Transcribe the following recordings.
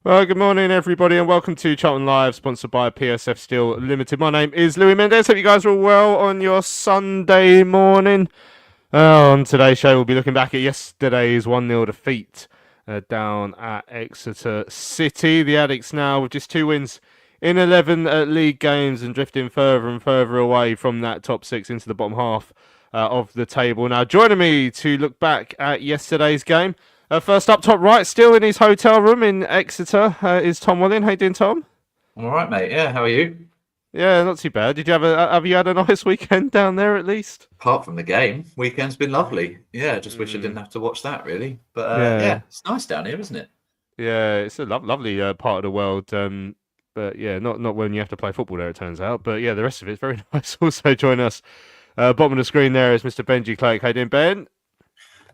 Well, good morning, everybody, and welcome to Charlton Live, sponsored by PSF Steel Limited. My name is Louis Mendes. Hope you guys are all well on your Sunday morning. On today's show, we'll be looking back at yesterday's 1-0 defeat down at Exeter City. The Addicts now with just 2 wins in 11 league games and drifting further and further away from that top 6 into the bottom half of the table. Now, joining me to look back at yesterday's game, first up, top right, still in his hotel room in Exeter, is Tom Welling. How you doing, Tom? I'm all right, mate. Yeah, how are you? Yeah, not too bad. Did you have you had a nice weekend down there at least? Apart from the game, weekend's been lovely. Yeah, just wish I didn't have to watch that really. But yeah, it's nice down here, isn't it? Yeah, it's a lovely part of the world. But yeah, not when you have to play football there, it turns out. But yeah, the rest of it's very nice. Also join us. Bottom of the screen there is Mr. Benji Clegg. How you doing, Ben?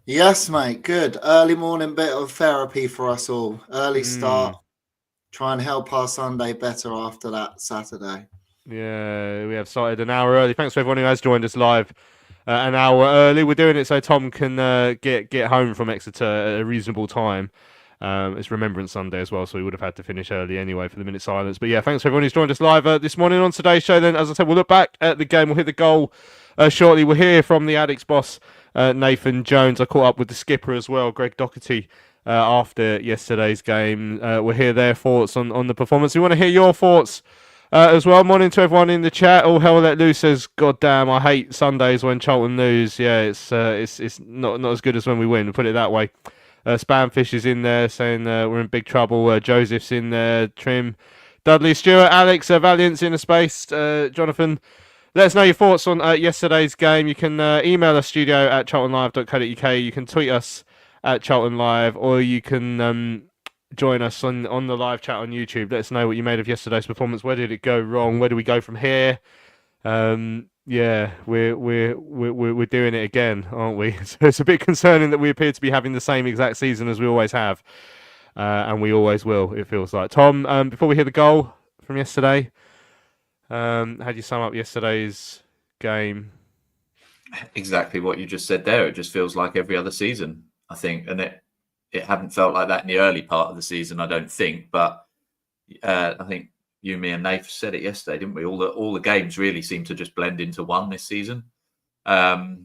Yes, mate. Good. Early morning bit of therapy for us all. Early start. Try and help our Sunday better after that Saturday. Yeah, we have started an hour early. Thanks to everyone who has joined us live an hour early. We're doing it so Tom can get home from Exeter at a reasonable time. It's Remembrance Sunday as well, so we would have had to finish early anyway for the minute silence. But yeah, thanks to everyone who's joined us live this morning on today's show. Then, as I said, we'll look back at the game. We'll hit the goal shortly. We'll hear from the Addicts boss, Nathan Jones. I caught up with the skipper as well, Greg Docherty, after yesterday's game. We'll hear their thoughts on the performance. We want to hear your thoughts as well. Morning to everyone in the chat. All hell let loose says, "God damn, I hate Sundays when Charlton lose." Yeah, it's not as good as when we win. We'll put it that way. Spamfish is in there saying we're in big trouble. Joseph's in there. Trim, Dudley, Stewart, Alex, Valiant's in the space. Jonathan, let us know your thoughts on yesterday's game. You can email us studio@charltonlive.co.uk. You can tweet us at Charlton Live, or you can join us on the live chat on YouTube. Let us know what you made of yesterday's performance. Where did it go wrong? Where do we go from here? Yeah, we're doing it again, aren't we? So it's a bit concerning that we appear to be having the same exact season as we always have, and we always will. It feels like. Tom, before we hear the goal from yesterday, how do you sum up yesterday's game? Exactly what you just said there. It just feels like every other season, I think, and it hadn't felt like that in the early part of the season, I don't think. But I think you, me, and Nath said it yesterday, didn't we? All the games really seem to just blend into one this season. There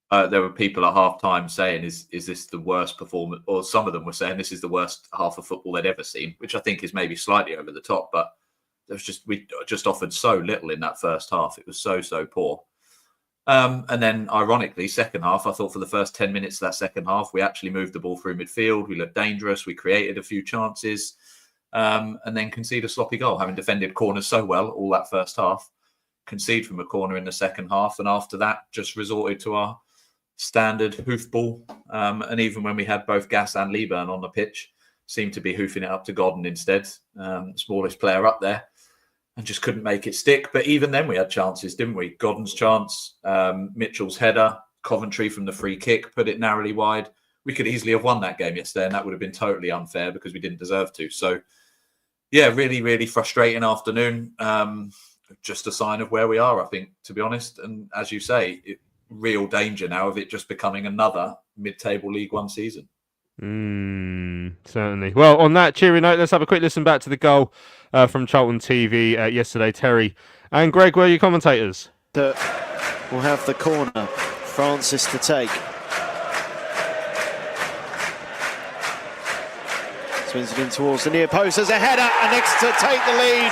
were people at half-time saying, "Is this the worst performance?" Or some of them were saying, "This is the worst half of football they'd ever seen," which I think is maybe slightly over the top. But we just offered so little in that first half. It was so poor. And then, ironically, second half, I thought for the first 10 minutes of that second half, we actually moved the ball through midfield. We looked dangerous. We created a few chances, and then concede a sloppy goal, having defended corners so well all that first half. Concede from a corner in the second half, and after that, just resorted to our standard hoofball. And even when we had both Gas and Leeburn on the pitch, seemed to be hoofing it up to Godden instead, smallest player up there. And just couldn't make it stick. But even then we had chances, didn't we? Godden's chance, Mitchell's header, Coventry from the free kick, put it narrowly wide. We could easily have won that game yesterday, and that would have been totally unfair because we didn't deserve to. So, yeah, really, really frustrating afternoon. Just a sign of where we are, I think, to be honest. And as you say, real danger now of it just becoming another mid-table League One season. Certainly. Well, on that cheery note, let's have a quick listen back to the goal from Charlton TV yesterday. Terry and Greg were your commentators. We'll have the corner. Francis to take. Swings it in towards the near post as a header, and Exeter take the lead.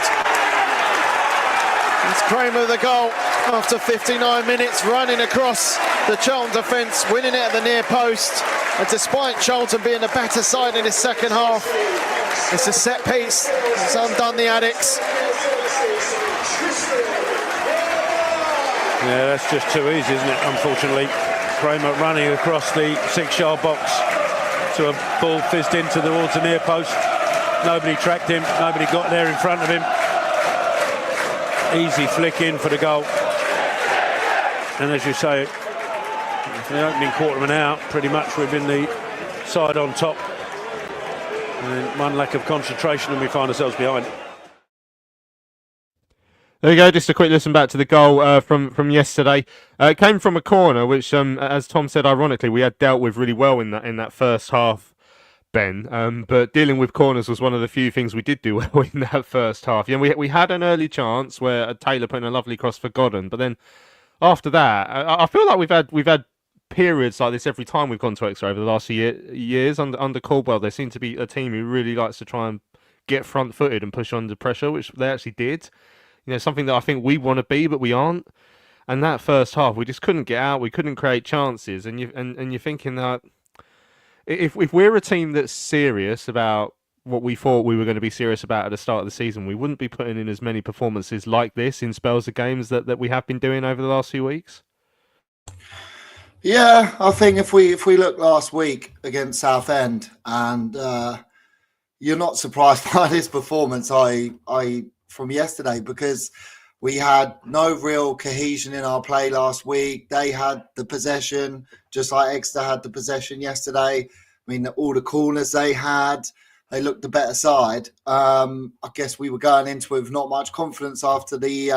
It's Kramer the goal after 59 minutes, running across the Charlton defence, winning it at the near post. And despite Charlton being the better side in his second half, it's a set piece. It's undone the Addicts. Yeah, that's just too easy, isn't it? Unfortunately, Kramer running across the 6-yard box to a ball fizzed into towards the near post. Nobody tracked him. Nobody got there in front of him. Easy flick in for the goal. And as you say, the opening quarterman out, pretty much we've been the side on top. And one lack of concentration and we find ourselves behind. There you go, just a quick listen back to the goal from yesterday. It came from a corner, which, as Tom said, ironically, we had dealt with really well in that first half, Ben. But dealing with corners was one of the few things we did do well in that first half. Yeah, we had an early chance where Taylor put in a lovely cross for Godden, but then after that, I feel like we've had periods like this every time we've gone to Exeter over the last few years under Caldwell. There seemed to be a team who really likes to try and get front-footed and push under pressure, which they actually did. You know, something that I think we want to be, but we aren't. And that first half, we just couldn't get out. We couldn't create chances. And you're thinking that if we're a team that's serious about what we thought we were going to be serious about at the start of the season, we wouldn't be putting in as many performances like this in spells of games that we have been doing over the last few weeks. Yeah, I think if we look last week against Southend, and you're not surprised by this performance, I from yesterday, because we had no real cohesion in our play last week. They had the possession, just like Exeter had the possession yesterday. I mean, all the corners they had, they looked the better side. I guess we were going into it with not much confidence after the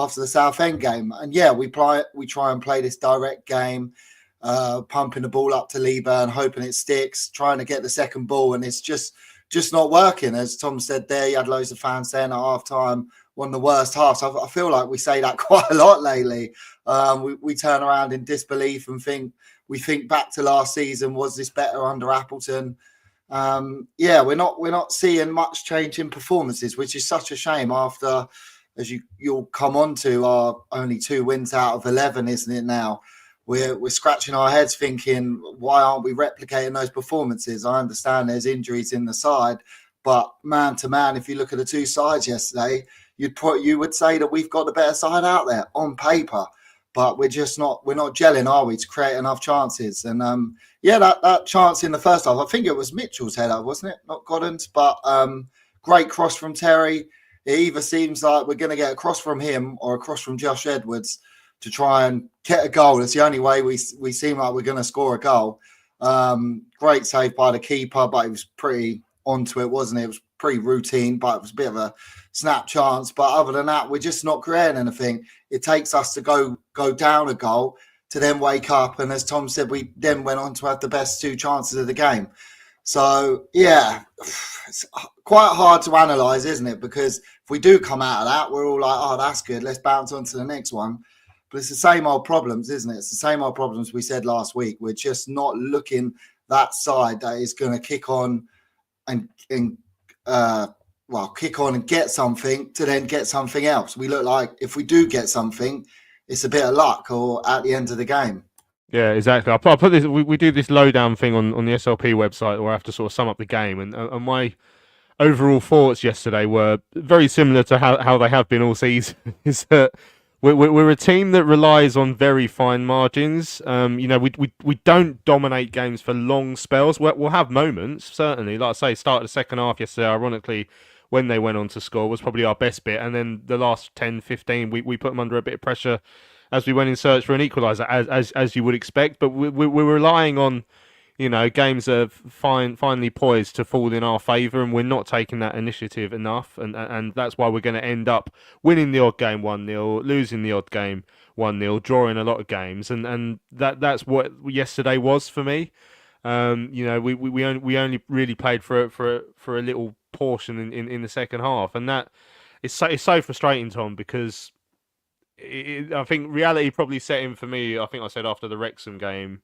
Southend game. And yeah, we try and play this direct game, pumping the ball up to Lieber, hoping it sticks, trying to get the second ball, and it's just not working. As Tom said there, you had loads of fans saying at half-time, one of the worst halves. I feel like we say that quite a lot lately. We turn around in disbelief and think back to last season. Was this better under Appleton? Yeah, we're not seeing much change in performances, which is such a shame after, as you'll come on to, our only 2 wins out of 11, isn't it now? We're scratching our heads thinking, why aren't we replicating those performances? I understand there's injuries in the side, but man to man, if you look at the two sides yesterday, you would say that we've got the better side out there on paper, but we're not gelling, are we, to create enough chances? And yeah, that chance in the first half, I think it was Mitchell's header, wasn't it? Not Godden's, but great cross from Terry. It either seems like we're going to get a cross from him or a cross from Josh Edwards to try and get a goal. It's the only way we seem like we're going to score a goal. Great save by the keeper, but it was pretty onto it, wasn't it? It was pretty routine, but it was a bit of a snap chance. But other than that, we're just not creating anything. It takes us to go down a goal to then wake up. And as Tom said, we then went on to have the best 2 chances of the game. So, yeah, it's quite hard to analyse, isn't it? Because if we do come out of that, we're all like, oh, that's good. Let's bounce on to the next one. But it's the same old problems, isn't it? It's the same old problems we said last week. We're just not looking that side that is going to kick on and get something to then get something else. We look like if we do get something, it's a bit of luck or at the end of the game. Yeah, exactly. I'll put this. We do this lowdown thing on the SLP website where I have to sort of sum up the game, and my overall thoughts yesterday were very similar to how they have been all season. Is that we're a team that relies on very fine margins. We don't dominate games for long spells. We'll have moments, certainly. Like I say, start of the second half yesterday, ironically, when they went on to score, was probably our best bit. And then the last 10, 15, we put them under a bit of pressure as we went in search for an equaliser, as you would expect. But we're relying on, games that are finally poised to fall in our favour, and we're not taking that initiative enough. And that's why we're going to end up winning the odd game 1-0, losing the odd game 1-0, drawing a lot of games. And that's what yesterday was for me. We only really played for a little portion in the second half, and that it's so frustrating, Tom, because I think reality probably set in for me. I think I said after the Wrexham game,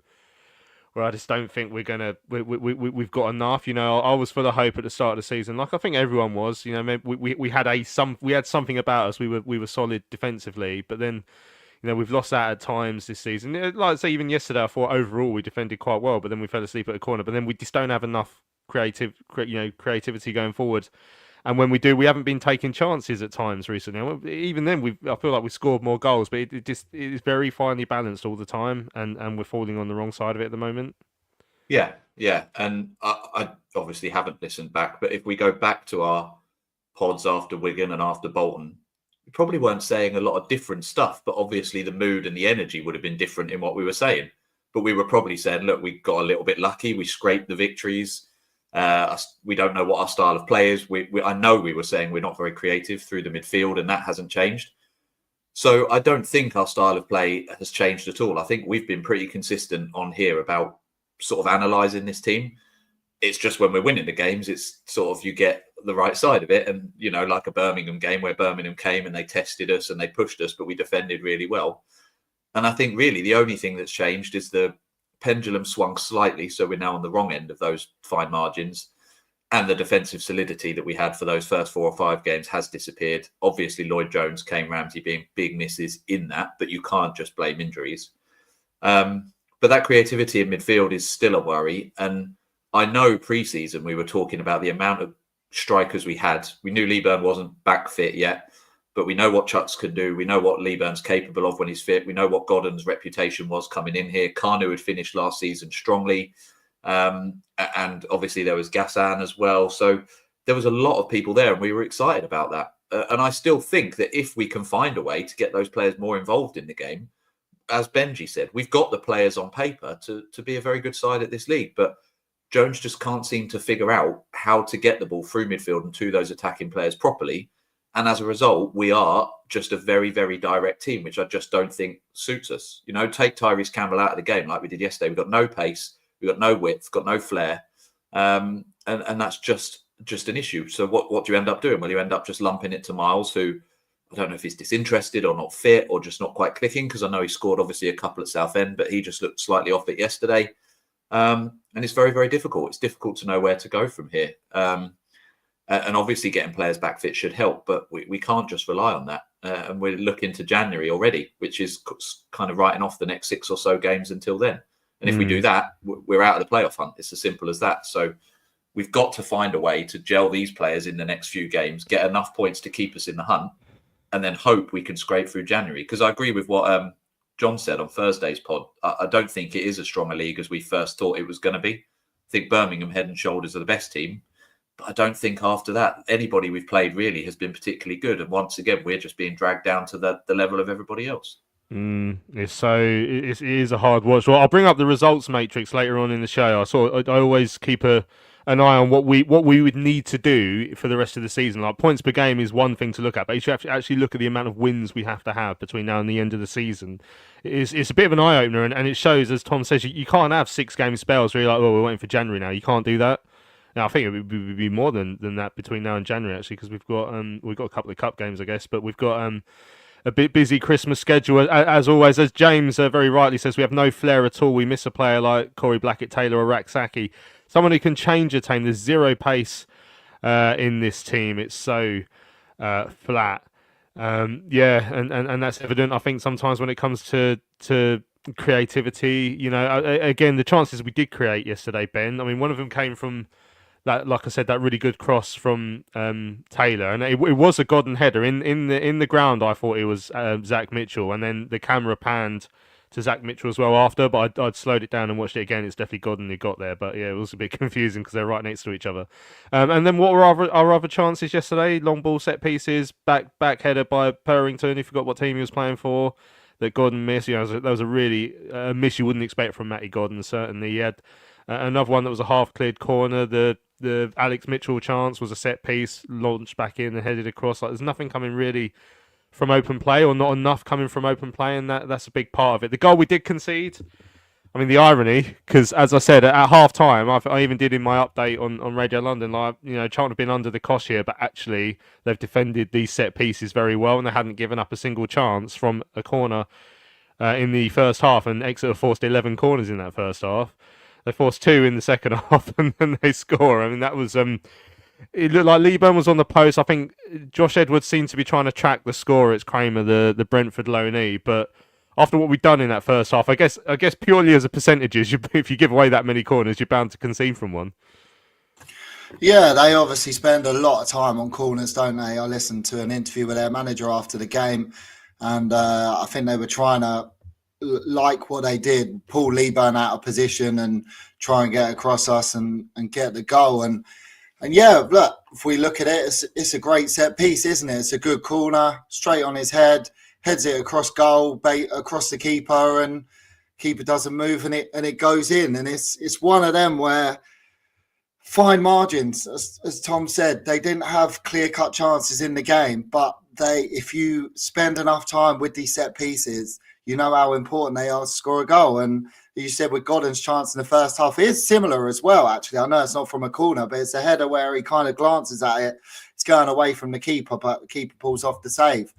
where I just don't think we've got enough. I was full of hope at the start of the season, like I think everyone was. Maybe we had something about us. We were solid defensively, but then we've lost that at times this season. Like I say, even yesterday, I thought overall we defended quite well, but then we fell asleep at a corner. But then we just don't have enough creativity going forward. And when we do, we haven't been taking chances at times recently. Even then, I feel like we scored more goals, but it is very finely balanced all the time, and we're falling on the wrong side of it at the moment. Yeah. And I obviously haven't listened back, but if we go back to our pods after Wigan and after Bolton, we probably weren't saying a lot of different stuff, but obviously the mood and the energy would have been different in what we were saying. But we were probably saying, look, we got a little bit lucky. We scraped the victories. We don't know what our style of play is. I know we were saying we're not very creative through the midfield, and that hasn't changed. So I don't think our style of play has changed at all. I think we've been pretty consistent on here about sort of analysing this team. It's just when we're winning the games, it's sort of you get the right side of it. And, like a Birmingham game where Birmingham came and they tested us and they pushed us, but we defended really well. And I think really the only thing that's changed is the pendulum swung slightly, so we're now on the wrong end of those fine margins, and the defensive solidity that we had for those first 4 or 5 games has disappeared. Obviously, Lloyd Jones, Kane Ramsey being big misses in that, but you can't just blame injuries. But that creativity in midfield is still a worry, and I know pre-season we were talking about the amount of strikers we had. We knew Leeburn wasn't back fit yet, but we know what Chuks can do. We know what Leeburn's capable of when he's fit. We know what Godden's reputation was coming in here. Kanu had finished last season strongly. And obviously there was Gassan as well. So there was a lot of people there and we were excited about that. And I still think that if we can find a way to get those players more involved in the game, as Benji said, we've got the players on paper to be a very good side at this league. But Jones just can't seem to figure out how to get the ball through midfield and to those attacking players properly. And as a result, we are just a very, very direct team, which I just don't think suits us. Take Tyrese Campbell out of the game like we did yesterday. We've got no pace, we've got no width, got no flair. And that's just an issue. So what do you end up doing? Well, you end up just lumping it to Miles, who I don't know if he's disinterested or not fit or just not quite clicking, because I know he scored obviously a couple at Southend, but he just looked slightly off it yesterday. And it's very, very difficult. It's difficult to know where to go from here. And obviously getting players back fit should help, but we can't just rely on that. And we're looking to January already, which is kind of writing off the next 6 or so games until then. And if we do that, we're out of the playoff hunt. It's as simple as that. So we've got to find a way to gel these players in the next few games, get enough points to keep us in the hunt, and then hope we can scrape through January. Because I agree with what John said on Thursday's pod. I don't think it is as strong a league as we first thought it was going to be. I think Birmingham head and shoulders are the best team. But I don't think after that, anybody we've played really has been particularly good. And once again, we're just being dragged down to the level of everybody else. It is a hard watch. Well, I'll bring up the results matrix later on in the show. I always keep an eye on what we would need to do for the rest of the season. Like points per game is one thing to look at, but you should actually look at the amount of wins we have to have between now and the end of the season. It's a bit of an eye opener, and it shows, as Tom says, you can't have 6 game spells where you're like, well, we're waiting for January now. You can't do that. Now, I think it would be more than that between now and January, actually, because we've got a couple of cup games, I guess, but we've got a bit busy Christmas schedule. As always, as James very rightly says, we have no flair at all. We miss a player like Corey Blackett-Taylor or Raksaki, someone who can change a team. There's zero pace in this team. It's so flat. And that's evident, I think, sometimes when it comes to creativity. Again, the chances we did create yesterday, Ben, I mean, one of them came from that, like I said, that really good cross from Taylor, and it was a Godden header in the ground. I thought it was Zach Mitchell, and then the camera panned to Zach Mitchell as well after, but I'd slowed it down and watched it again. It's definitely Godden who got there, but yeah, it was a bit confusing because they're right next to each other. And then what were our other chances yesterday? Long ball set pieces, back header by Purrington, who forgot what team he was playing for, that Godden missed. That was a really miss you wouldn't expect from Matty Godden, certainly. He had another one that was a half-cleared corner. The Alex Mitchell chance was a set piece, launched back in and headed across. There's nothing coming really from open play, or not enough coming from open play, and that's a big part of it. The goal we did concede, I mean, the irony, because as I said at half time, I even did in my update on Radio London, like, Charlton have been under the cosh here, but actually they've defended these set pieces very well, and they hadn't given up a single chance from a corner in the first half. And Exeter forced 11 corners in that first half. They forced 2 in the second half, and then they score. I mean, that was it looked like Leeburn was on the post. I think Josh Edwards seemed to be trying to track the score. It's Kramer, the Brentford loanee, but after what we've done in that first half, I guess purely as a percentages, if you give away that many corners, you're bound to concede from one. Yeah, they obviously spend a lot of time on corners, don't they? I listened to an interview with their manager after the game, and I think they were trying to, like what they did, pull Leeburn out of position and try and get across us and get the goal. And yeah, look, if we look at it, it's a great set piece, isn't it? It's a good corner, straight on his head. Heads it across goal, across the keeper, and keeper doesn't move, and it goes in. And it's one of them where fine margins, as Tom said, they didn't have clear-cut chances in the game, but if you spend enough time with these set pieces, you know how important they are to score a goal. And you said with Godden's chance in the first half, it is similar as well, actually. I know it's not from a corner, but it's a header where he kind of glances at it. It's going away from the keeper, but the keeper pulls off the save.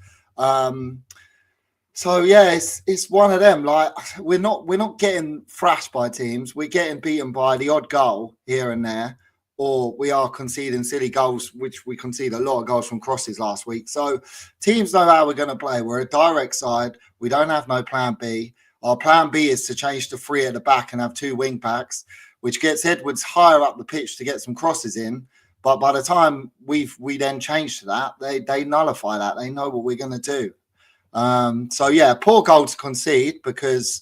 So yeah, it's one of them. Like, we're not getting thrashed by teams. We're getting beaten by the odd goal here and there, or we are conceding silly goals, which we conceded a lot of goals from crosses last week. So teams know how we're going to play. We're a direct side. We don't have no plan B. Our plan B is to change to 3 at the back and have 2 wing backs, which gets Edwards higher up the pitch to get some crosses in. But by the time we then change to that, they nullify that. They know what we're going to do. So yeah, poor goal to concede, because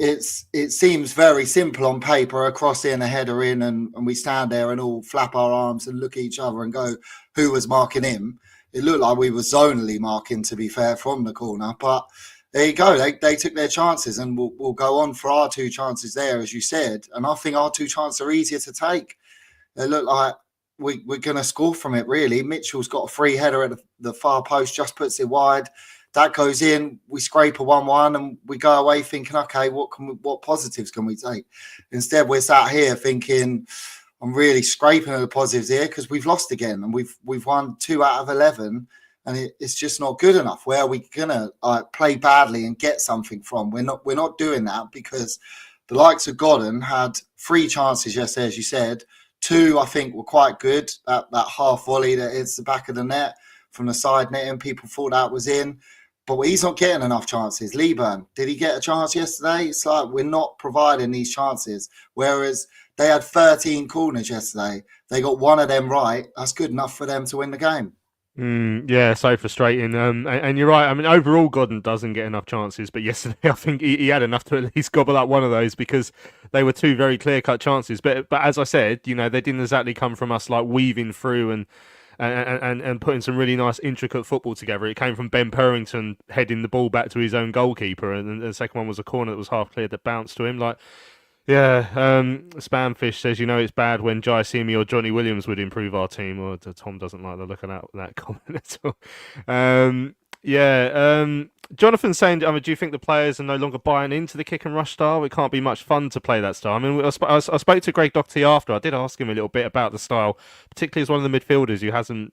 it seems very simple on paper, a cross in, a header in, and we stand there and all flap our arms and look at each other and go, who was marking him? It looked like we were zonally marking, to be fair, from the corner. But there you go. They took their chances, and we'll go on for our 2 chances there, as you said. And I think our 2 chances are easier to take. They look like we're going to score from it, really. Mitchell's got a free header at the far post, just puts it wide. That goes in, we scrape a 1-1, and we go away thinking, okay, what positives can we take? Instead, we're sat here thinking, I'm really scraping at the positives here because we've lost again, and we've won 2 out of 11, and it's just not good enough. Where are we gonna play badly and get something from? We're not doing that, because the likes of Godden had 3 chances yesterday, as you said. 2, I think, were quite good. That half volley that hits the back of the net from the side net, and people thought that was in. But he's not getting enough chances. Leeburn, did he get a chance yesterday? It's like we're not providing these chances. Whereas they had 13 corners yesterday. They got 1 of them right. That's good enough for them to win the game. Yeah, so frustrating. And you're right. I mean, overall, Godden doesn't get enough chances. But yesterday, I think he had enough to at least gobble up one of those, because they were 2 very clear-cut chances. But as I said, they didn't exactly come from us like weaving through and putting some really nice intricate football together. It came from Ben Purrington heading the ball back to his own goalkeeper, and the second one was a corner that was half cleared that bounced to him. Spamfish says, it's bad when Jai Simi or Johnny Williams would improve our team. Or Tom doesn't like the look of that comment at all. Jonathan's saying, do you think the players are no longer buying into the kick and rush style? It can't be much fun to play that style. I mean, I spoke to Greg Docherty after. I did ask him a little bit about the style, particularly as one of the midfielders who hasn't,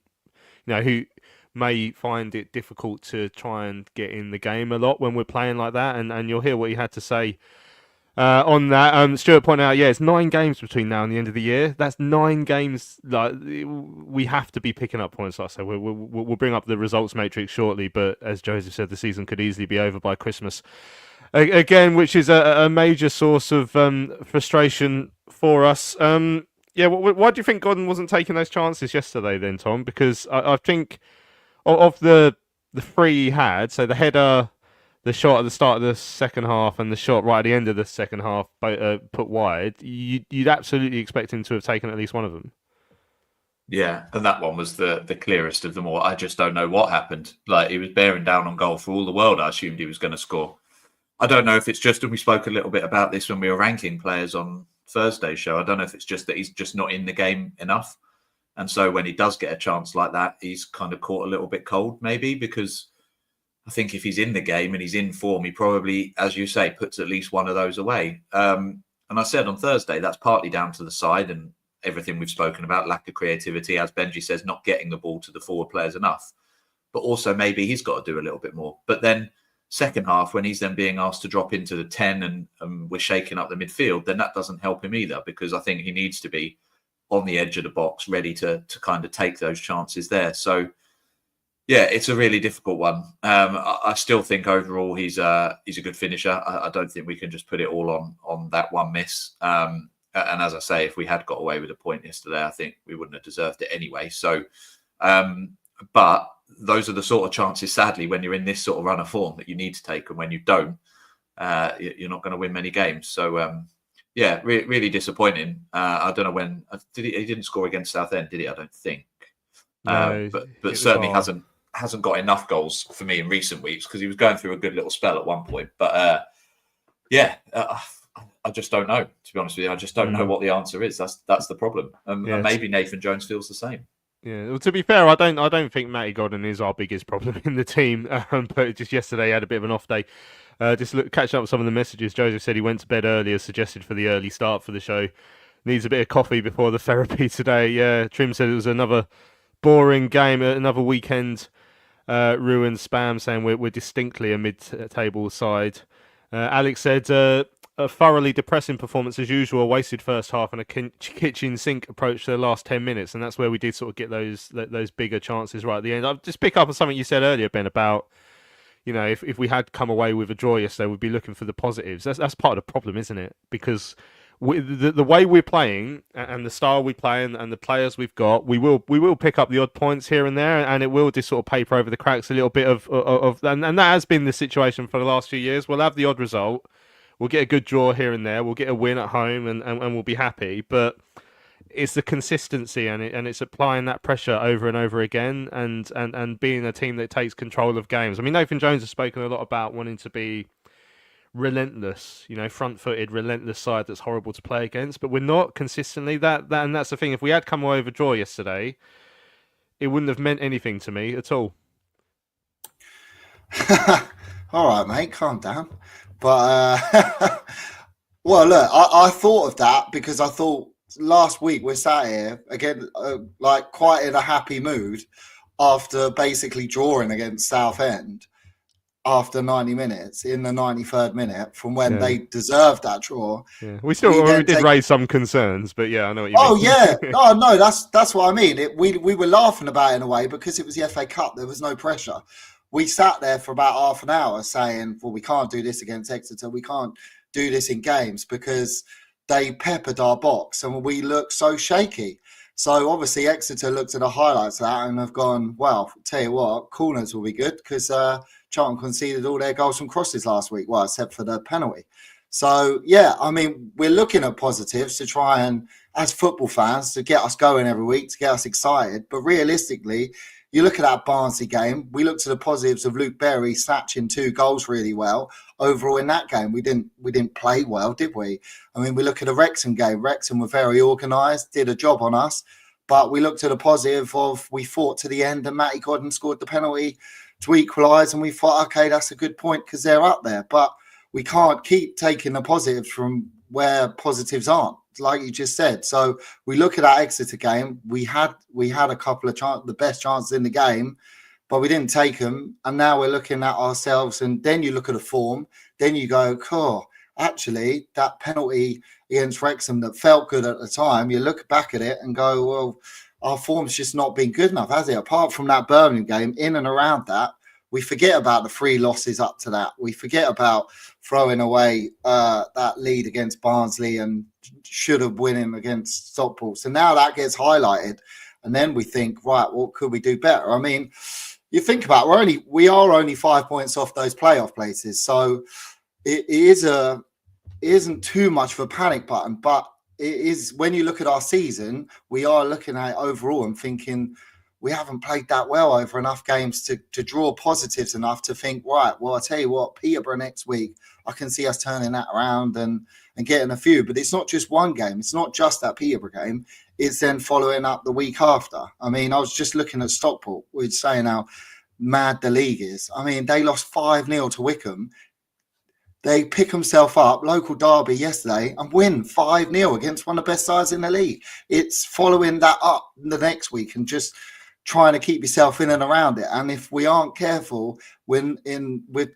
who may find it difficult to try and get in the game a lot when we're playing like that. And you'll hear what he had to say on that. Stuart pointed out, it's 9 games between now and the end of the year. That's 9 games. Like, we have to be picking up points. Like I said, we'll bring up the results matrix shortly, but as Joseph said, the season could easily be over by Christmas again, which is a major source of frustration for us. Why do you think Godden wasn't taking those chances yesterday then, Tom? Because I think of the 3 he had, so the header, the shot at the start of the second half, and the shot right at the end of the second half put wide, you'd absolutely expect him to have taken at least one of them. Yeah, and that one was the clearest of them all. I just don't know what happened. Like, he was bearing down on goal for all the world. I assumed he was going to score. I don't know if it's just, and we spoke a little bit about this when we were ranking players on Thursday's show, I don't know if it's just that he's just not in the game enough. And so when he does get a chance like that, he's kind of caught a little bit cold, maybe, because I think if he's in the game and he's in form, he probably, as you say, puts at least one of those away. And I said on Thursday, that's partly down to the side and everything we've spoken about, lack of creativity, as Benji says, not getting the ball to the forward players enough. But also maybe he's got to do a little bit more. But then second half, when he's then being asked to drop into the 10 and we're shaking up the midfield, then that doesn't help him either, because I think he needs to be on the edge of the box, ready to kind of take those chances there. So, yeah, it's a really difficult one. I still think overall he's a good finisher. I don't think we can just put it all on that one miss. And as I say, if we had got away with a point yesterday, I think we wouldn't have deserved it anyway. So, but those are the sort of chances, sadly, when you're in this sort of run of form that you need to take. And when you don't, you're not going to win many games. So, yeah, really disappointing. I don't know when he didn't score against Southend, did he? I don't think. No, but certainly hasn't got enough goals for me in recent weeks, because he was going through a good little spell at one point. But I just don't know, to be honest with you. I just don't know what the answer is. That's the problem. And maybe Nathan Jones feels the same. Yeah, well, to be fair, I don't think Matty Godden is our biggest problem in the team. But just yesterday, he had a bit of an off day. Catching up with some of the messages. Joseph said he went to bed early, as suggested for the early start for the show. Needs a bit of coffee before the therapy today. Yeah, Trim said it was another boring game, another weekend ruined. Spam saying we're distinctly a mid-table side. Alex said a thoroughly depressing performance as usual, a wasted first half and a kitchen sink approach to the last 10 minutes, and that's where we did sort of get those bigger chances right at the end. I'll just pick up on something you said earlier, Ben, about, you know, if we had come away with a draw yesterday, we'd be looking for the positives. That's part of the problem, isn't it? Because the way we're playing and the style we play and the players we've got, we will pick up the odd points here and there, and it will just sort of paper over the cracks a little bit and that has been the situation for the last few years. We'll have the odd result, we'll get a good draw here and there, we'll get a win at home, and we'll be happy. But it's the consistency and it's applying that pressure over and over again, and being a team that takes control of games. I mean, Nathan Jones has spoken a lot about wanting to be relentless, you know, front-footed, relentless side that's horrible to play against, but we're not consistently that, and that's the thing. If we had come away with a draw yesterday, it wouldn't have meant anything to me at all. All right, mate, calm down. But well, look, I thought of that because I thought last week we're sat here again, like quite in a happy mood after basically drawing against Southend after 90 minutes in the 93rd minute from when they deserved that draw. Yeah. We did raise some concerns, but yeah, I know what you mean. Oh yeah, no, that's what I mean. We were laughing about it in a way because it was the FA Cup. There was no pressure. We sat there for about half an hour saying, well, we can't do this against Exeter. We can't do this in games because they peppered our box and we looked so shaky. So obviously Exeter looked at the highlights of that and have gone, well, tell you what, corners will be good because Charlton conceded all their goals from crosses last week, well, except for the penalty. So, yeah, I mean, we're looking at positives to try and, as football fans, to get us going every week, to get us excited. But realistically, you look at that Barnsley game, we looked at the positives of Luke Berry snatching 2 goals really well. Overall in that game, we didn't play well, did we? I mean, we look at the Wrexham game. Wrexham were very organised, did a job on us. But we looked at a positive of we fought to the end and Matty Godden scored the penalty to equalise, and we thought, okay, that's a good point because they're up there. But we can't keep taking the positives from where positives aren't, like you just said. So we look at that Exeter game. We had a couple of the best chances in the game, but we didn't take them. And now we're looking at ourselves, and then you look at the form. Then you go, cool, actually, that penalty against Wrexham that felt good at the time, you look back at it and go, well, our form's just not been good enough, has it? Apart from that Birmingham game, in and around that, we forget about the 3 losses up to that. We forget about throwing away that lead against Barnsley and should have winning against Stockport. So now that gets highlighted, and then we think, right, what could we do better? I mean, you think about it, we are only 5 points off those playoff places, so it isn't too much of a panic button, but it is when you look at our season, we are looking at it overall and thinking we haven't played that well over enough games to draw positives enough to think, right, well, I'll tell you what, Peterborough next week, I can see us turning that around and getting a few. But it's not just one game. It's not just that Peterborough game. It's then following up the week after. I mean, I was just looking at Stockport. We're saying now mad the league is. I mean, they lost 5-0 to Wickham. They pick themselves up, local derby yesterday, and win 5-0 against one of the best sides in the league. It's following that up the next week and just trying to keep yourself in and around it. And if we aren't careful with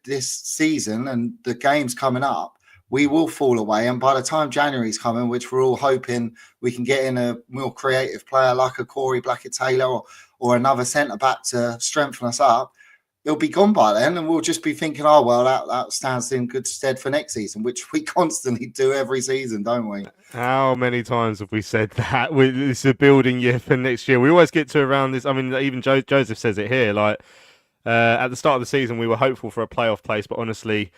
this season and the games coming up, we will fall away. And by the time January's coming, which we're all hoping we can get in a more creative player like a Corey Blackett-Taylor or another centre-back to strengthen us up, it'll be gone by then, and we'll just be thinking, oh, well, that stands in good stead for next season, which we constantly do every season, don't we? How many times have we said that? It's a building year for next year. We always get to around this. I mean, even Joseph says it here. Like at the start of the season, we were hopeful for a playoff place, but honestly,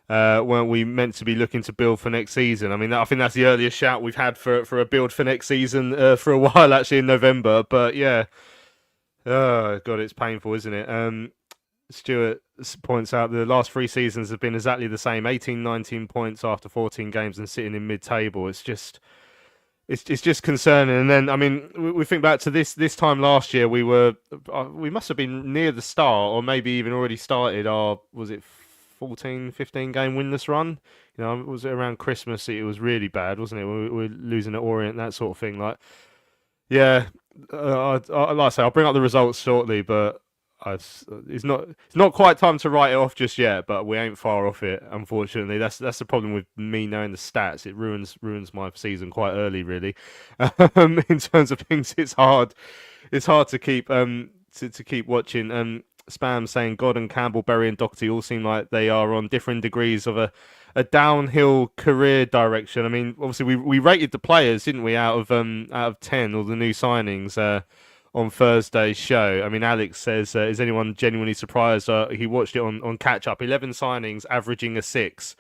weren't we meant to be looking to build for next season? I mean, I think that's the earliest shout we've had for a build for next season for a while, actually, in November. But yeah, oh, God, it's painful, isn't it? Stuart points out the last 3 seasons have been exactly the same, 18, 19 points after 14 games and sitting in mid-table. It's just concerning. And then, I mean, we think back to this time last year, we must have been near the start, or maybe even already started our, was it 14, 15 game winless run? You know, was it around Christmas? It was really bad, wasn't it? We were losing at Orient, that sort of thing. Like, yeah, like I say, I'll bring up the results shortly, but it's not quite time to write it off just yet, but we ain't far off it, unfortunately. That's the problem with me knowing the stats. It ruins my season quite early, really. In terms of things, it's hard to keep to keep watching. Spam saying Gordon, Campbell, Berry and Docherty all seem like they are on different degrees of a downhill career direction. I mean, obviously we rated the players, didn't we, out of 10, all the new signings on Thursday's show. I mean, Alex says, is anyone genuinely surprised? He watched it on catch up. 11 signings, averaging a 6.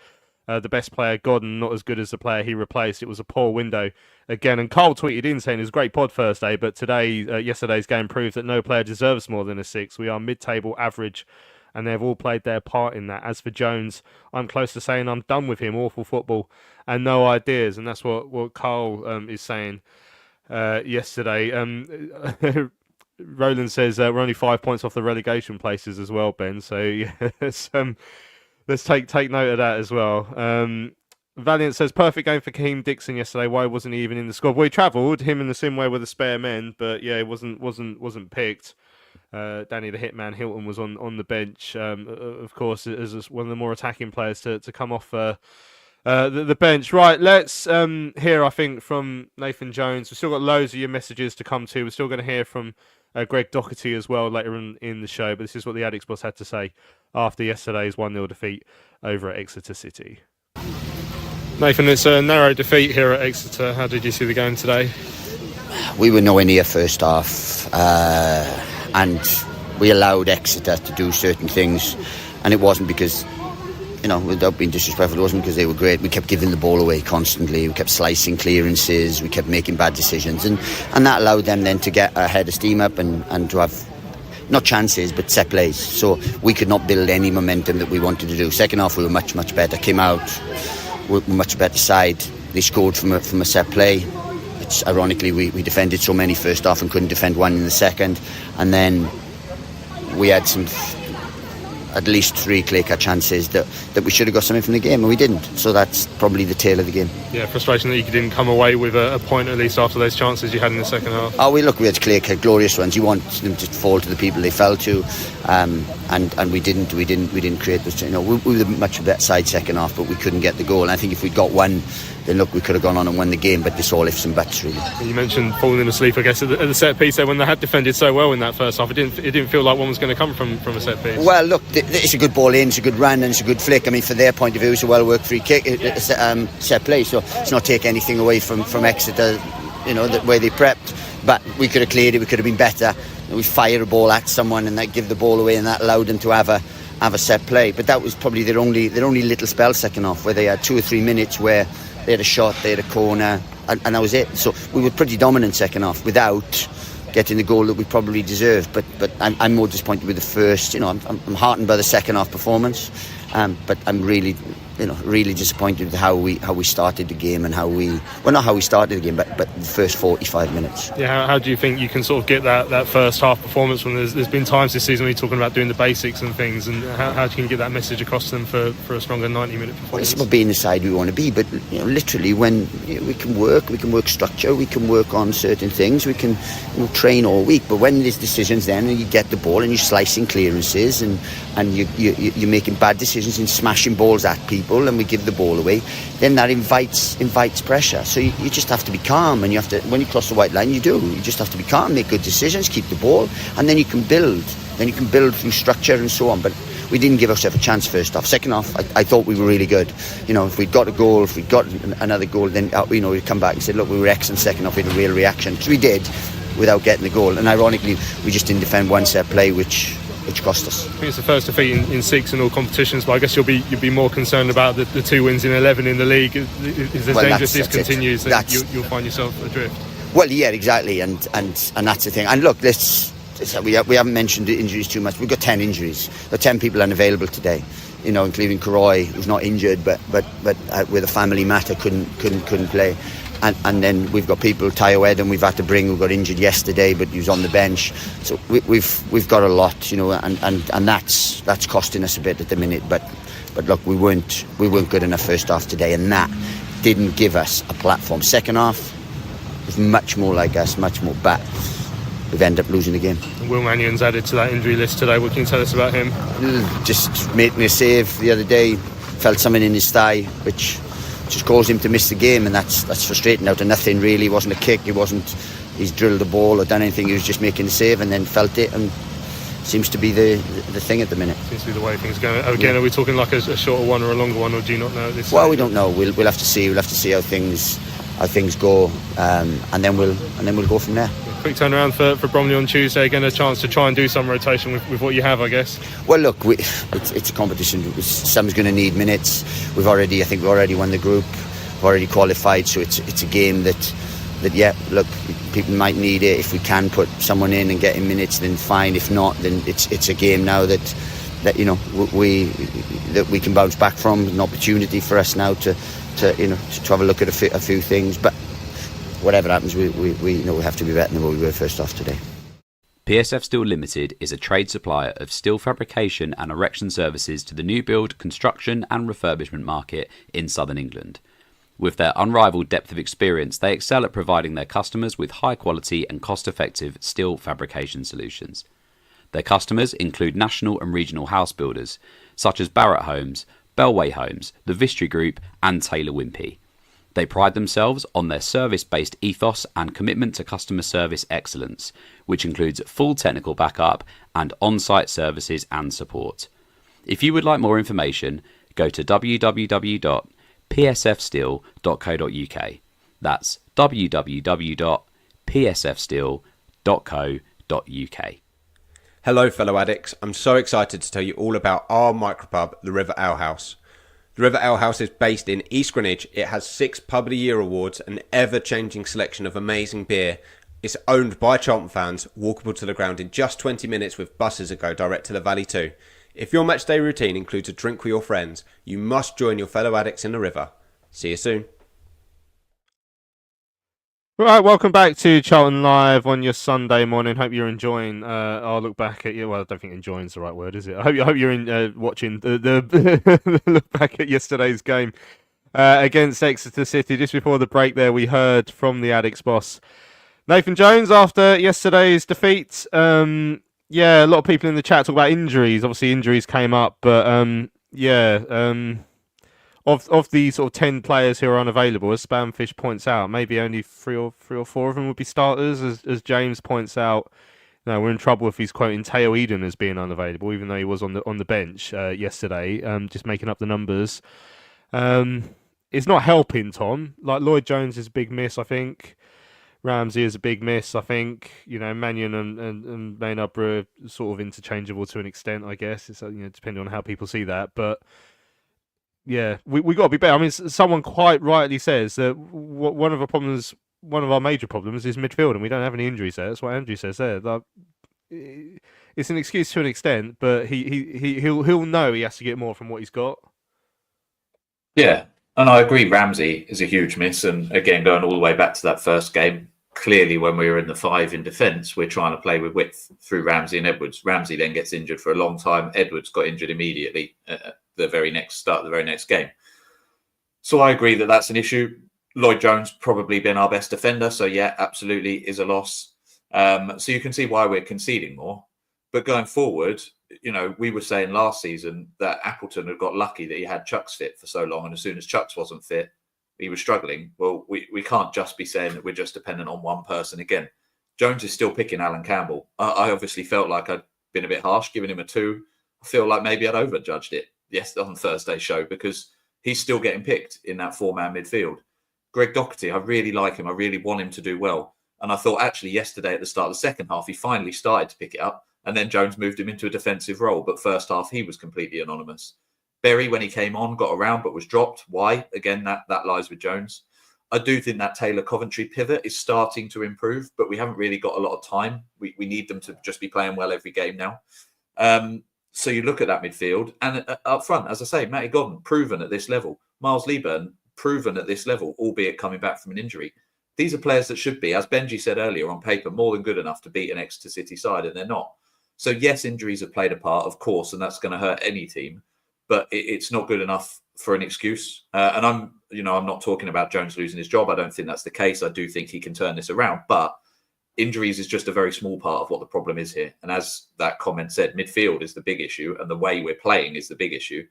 The best player, Gordon, not as good as the player he replaced. It was a poor window again. And Carl tweeted in saying it was a great pod Thursday, but yesterday's game proved that no player deserves more than a 6. We are mid-table average, and they've all played their part in that. As for Jones, I'm close to saying I'm done with him. Awful football and no ideas. And that's what Carl is saying yesterday. Roland says we're only 5 points off the relegation places as well, Ben. So yeah, let's take note of that as well. Valiant says perfect game for Keane Dixon yesterday. Why wasn't he even in the squad? Well, he travelled. Him and the Simway were the spare men, but yeah, he wasn't picked. Danny the Hitman Hilton was on the bench, of course, as one of the more attacking players to come off the bench. Right, let's hear, I think, from Nathan Jones. We've still got loads of your messages to come to. We're still going to hear from Greg Docherty as well later in the show, but this is what the Addicts boss had to say after yesterday's 1-0 defeat over at Exeter City. Nathan, it's a narrow defeat here at Exeter. How did you see the game today? We were nowhere near first half, and we allowed Exeter to do certain things, and it wasn't because, you know, without being disrespectful, it wasn't because they were great. We kept giving the ball away constantly. We kept slicing clearances. We kept making bad decisions, and that allowed them then to get a head of steam up and to have not chances but set plays. So we could not build any momentum that we wanted to do. Second half we were much better. Came out with a much better side. They scored from a set play. It's ironically we defended so many first half and couldn't defend one in the second, and then we had at least 3 clear-cut chances that we should have got something from the game, and we didn't. So that's probably the tail of the game. Yeah, frustration that you didn't come away with a point at least after those chances you had in the second half. Oh, we had clear-cut, glorious ones. You want them to fall to the people they fell to, and we didn't create those. You know, we were much better side second half, but we couldn't get the goal. And I think if we'd got one, then look, we could have gone on and won the game. But this all ifs and buts, really. You mentioned falling asleep, I guess, at the set piece there when they had defended so well in that first half. It didn't feel like one was going to come from a set piece. Well, look, it's a good ball in, it's a good run, and it's a good flick. I mean, for their point of view, it's a well-worked free kick, set play. So it's not take anything away from Exeter, you know, the way they prepped. But we could have cleared it. We could have been better. We fire a ball at someone and that give the ball away, and that allowed them to have a set play. But that was probably their only little spell second half, where they had 2 or 3 minutes where they had a shot, they had a corner, and that was it. So we were pretty dominant second half without getting the goal that we probably deserved. But I'm more disappointed with the first. You know, I'm heartened by the second half performance, but I'm really really disappointed with how we started the game and not how we started the game, but the first 45 minutes. Yeah, how do you think you can sort of get that first half performance when there's been times this season when you're talking about doing the basics and things, and how can you get that message across to them for a stronger 90-minute performance? Well, it's about being the side we want to be, but literally when we can work structure, we can work on certain things, we can train all week, but when there's decisions then and you get the ball and you're slicing clearances and you're making bad decisions and smashing balls at people and we give the ball away, then that invites pressure. So you just have to be calm, and when you cross the white line, you just have to be calm, make good decisions, keep the ball, and then you can build through structure and so on. But we didn't give ourselves a chance first half. Second half, I thought we were really good. If we'd got a goal, if we'd got another goal, then we'd come back and say, look, we were excellent second half, we had a real reaction, which we did without getting the goal. And ironically, we just didn't defend one set play, which cost us. I think it's the first defeat in 6 in all competitions, but I guess you'll be more concerned about the 2 wins in 11 in the league. Is this dangerous this continues, then you'll find yourself adrift? Well, yeah, exactly, and that's the thing. And look, we haven't mentioned the injuries too much. We've got 10 injuries. There are 10 people unavailable today, including Karoy, who's not injured, but with a family matter couldn't play. And then we've got people, Tayo Eden, we've had to bring, who got injured yesterday, but he was on the bench. So we've got a lot, and that's costing us a bit at the minute. But look, we weren't good enough first half today, and that didn't give us a platform. Second half was much more like us, much more back. We've ended up losing the game. Will Mannion's added to that injury list today. What can you tell us about him? Just making a save the other day, felt something in his thigh, which just caused him to miss the game, and that's frustrating. Out of nothing really. It wasn't a kick, he's drilled the ball or done anything, he was just making a save and then felt it, and seems to be the thing at the minute. Seems to be the way things go. Again, Are we talking like a shorter one or a longer one, or do you not know at this Well, stage? we don't know. We'll have to see how things go, and then we'll go from there. Quick turnaround for Bromley on Tuesday. Again, a chance to try and do some rotation with what you have, I guess. Well, look, it's a competition. Someone's going to need minutes. I think we've already won the group. We've already qualified, so it's a game that yeah, look, people might need it. If we can put someone in and get in minutes, then fine. If not, then it's a game now that we can bounce back from. An opportunity for us now to have a look at a few things, but whatever happens, we have to be better than what we were first off today. PSF Steel Limited is a trade supplier of steel fabrication and erection services to the new build, construction and refurbishment market in southern England. With their unrivaled depth of experience, they excel at providing their customers with high quality and cost-effective steel fabrication solutions. Their customers include national and regional house builders, such as Barratt Homes, Bellway Homes, the Vistry Group and Taylor Wimpey. They pride themselves on their service-based ethos and commitment to customer service excellence, which includes full technical backup and on-site services and support. If you would like more information, go to www.psfsteel.co.uk. That's www.psfsteel.co.uk. Hello fellow addicts, I'm so excited to tell you all about our micropub, the River Ale House. The River Ale House is based in East Greenwich. It has 6 Pub of the Year awards, an ever-changing selection of amazing beer. It's owned by Charlton fans, walkable to the ground in just 20 minutes with buses that go direct to the Valley too. If your matchday routine includes a drink with your friends, you must join your fellow addicts in the river. See you soon. Right, welcome back to Charlton Live on your Sunday morning. Hope you're enjoying. I'll look back at you. Well, I don't think enjoying is the right word, is it? I hope you're watching the look back at yesterday's game against Exeter City. Just before the break, there we heard from the Addicts boss, Nathan Jones, after yesterday's defeat. A lot of people in the chat talk about injuries. Obviously, injuries came up, but Of the sort of 10 players who are unavailable, as Spamfish points out, maybe only three or four of them would be starters. As James points out, we're in trouble if he's quoting Tayo Eden as being unavailable, even though he was on the bench yesterday. Just making up the numbers. It's not helping, Tom. Like Lloyd Jones is a big miss, I think. Ramsey is a big miss, I think. Mannion and Maynard are sort of interchangeable to an extent, I guess. It's depending on how people see that, but. Yeah, we got to be better. I mean, someone quite rightly says that one of our major problems is midfield, and we don't have any injuries there. That's what Andrew says there. It's an excuse to an extent, but he'll know he has to get more from what he's got. Yeah, and I agree. Ramsey is a huge miss, and again, going all the way back to that first game, clearly when we were in the 5 in defence, we're trying to play with width through Ramsey and Edwards. Ramsey then gets injured for a long time. Edwards got injured immediately at the very next game. So I agree that that's an issue. Lloyd Jones probably been our best defender, so yeah, absolutely is a loss. So you can see why we're conceding more. But going forward, we were saying last season that Appleton had got lucky that he had Chuks fit for so long, and as soon as Chuks wasn't fit, he was struggling. Well, we can't just be saying that we're just dependent on one person again. Jones is still picking Alan Campbell. I obviously felt like I'd been a bit harsh, giving him a 2. I feel like maybe I'd overjudged it on Thursday's show because he's still getting picked in that 4-man midfield. Greg Docherty, I really like him. I really want him to do well. And I thought actually yesterday at the start of the second half, he finally started to pick it up. And then Jones moved him into a defensive role. But first half, he was completely anonymous. Berry, when he came on, got around but was dropped. Why? Again, that lies with Jones. I do think that Taylor Coventry pivot is starting to improve, but we haven't really got a lot of time. We need them to just be playing well every game now. So you look at that midfield, and up front, as I say, Matty Godden, proven at this level. Miles Leaburn, proven at this level, albeit coming back from an injury. These are players that should be, as Benji said earlier, on paper, more than good enough to beat an Exeter City side, and they're not. So yes, injuries have played a part, of course, and that's going to hurt any team. But it's not good enough for an excuse. And I'm not talking about Jones losing his job. I don't think that's the case. I do think he can turn this around. But injuries is just a very small part of what the problem is here. And as that comment said, midfield is the big issue, and the way we're playing is the big issue.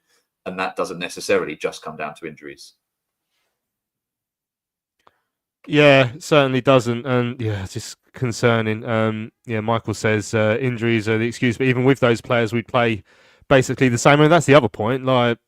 And that doesn't necessarily just come down to injuries. Yeah, certainly doesn't. And yeah, it's just concerning. Michael says injuries are the excuse. But even with those players, we'd play basically the same. And that's the other point. Like,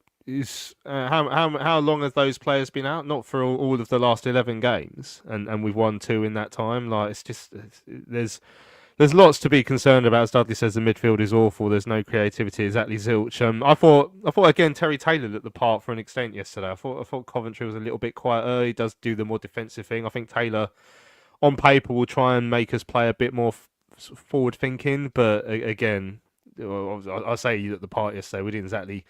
how long have those players been out? Not for all of the last 11 games, and we've won 2 in that time. Like, it's just there's lots to be concerned about. As Dudley says, the midfield is awful. There's no creativity. Exactly, Zilch. I thought again Terry Taylor looked the part for an extent yesterday. I thought Coventry was a little bit quieter. He does do the more defensive thing. I think Taylor, on paper, will try and make us play a bit more forward thinking. But again, I say you at the part yesterday, we didn't exactly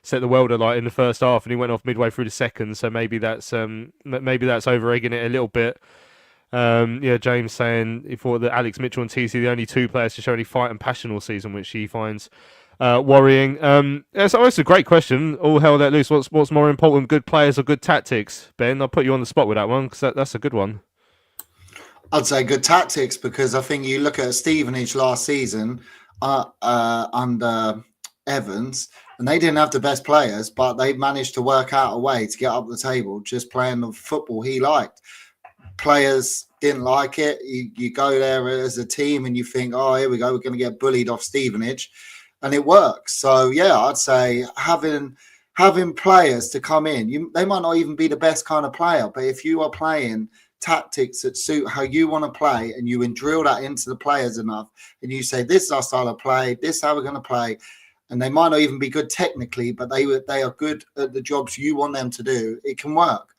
set the world alight in the first half, and he went off midway through the second. So maybe that's over-egging it a little bit. James saying he thought that Alex Mitchell and TC the only 2 players to show any fight and passion all season, which he finds worrying. So it's a great question. All hell let loose. What's more important, good players or good tactics? Ben, I'll put you on the spot with that one because that's a good one. I'd say good tactics, because I think you look at Stevenage last season under Evans, and they didn't have the best players, but they managed to work out a way to get up the table just playing the football he liked. Players didn't like it. You go there as a team and you think, oh, here we go, we're going to get bullied off Stevenage, and it works. So yeah, I'd say having players to come in, they might not even be the best kind of player, but if you are playing tactics that suit how you want to play and you drill that into the players enough, and you say, this is our style of play, this is how we're going to play, and they might not even be good technically, but they are good at the jobs you want them to do, it can work.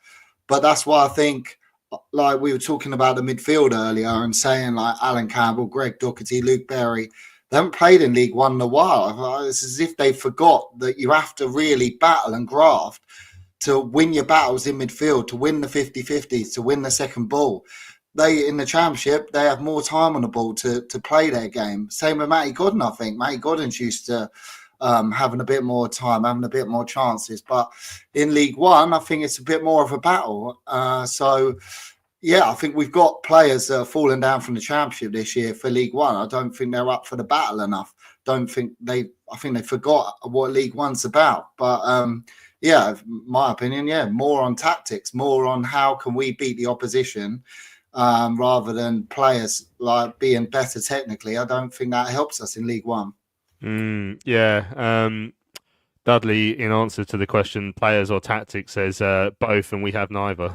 But that's why I think, like we were talking about the midfield earlier and saying like Alan Campbell, Greg Docherty, Luke Berry, they haven't played in League One in a while. It's as if they forgot that you have to really battle and graft to win your battles in midfield, to win the 50-50s, to win the second ball. In the Championship, they have more time on the ball to play their game. Same with Matty Godden, I think. Matty Godden's used to having a bit more time, having a bit more chances. But in League One, I think it's a bit more of a battle. So, yeah, I think we've got players that are falling down from the Championship this year for League One. I don't think they're up for the battle enough. I think they forgot what League One's about. But, yeah, my opinion, more on tactics, more on how can we beat the opposition rather than players like being better technically. I don't think that helps us in League One. Dudley, in answer to the question, players or tactics, says both, and we have neither.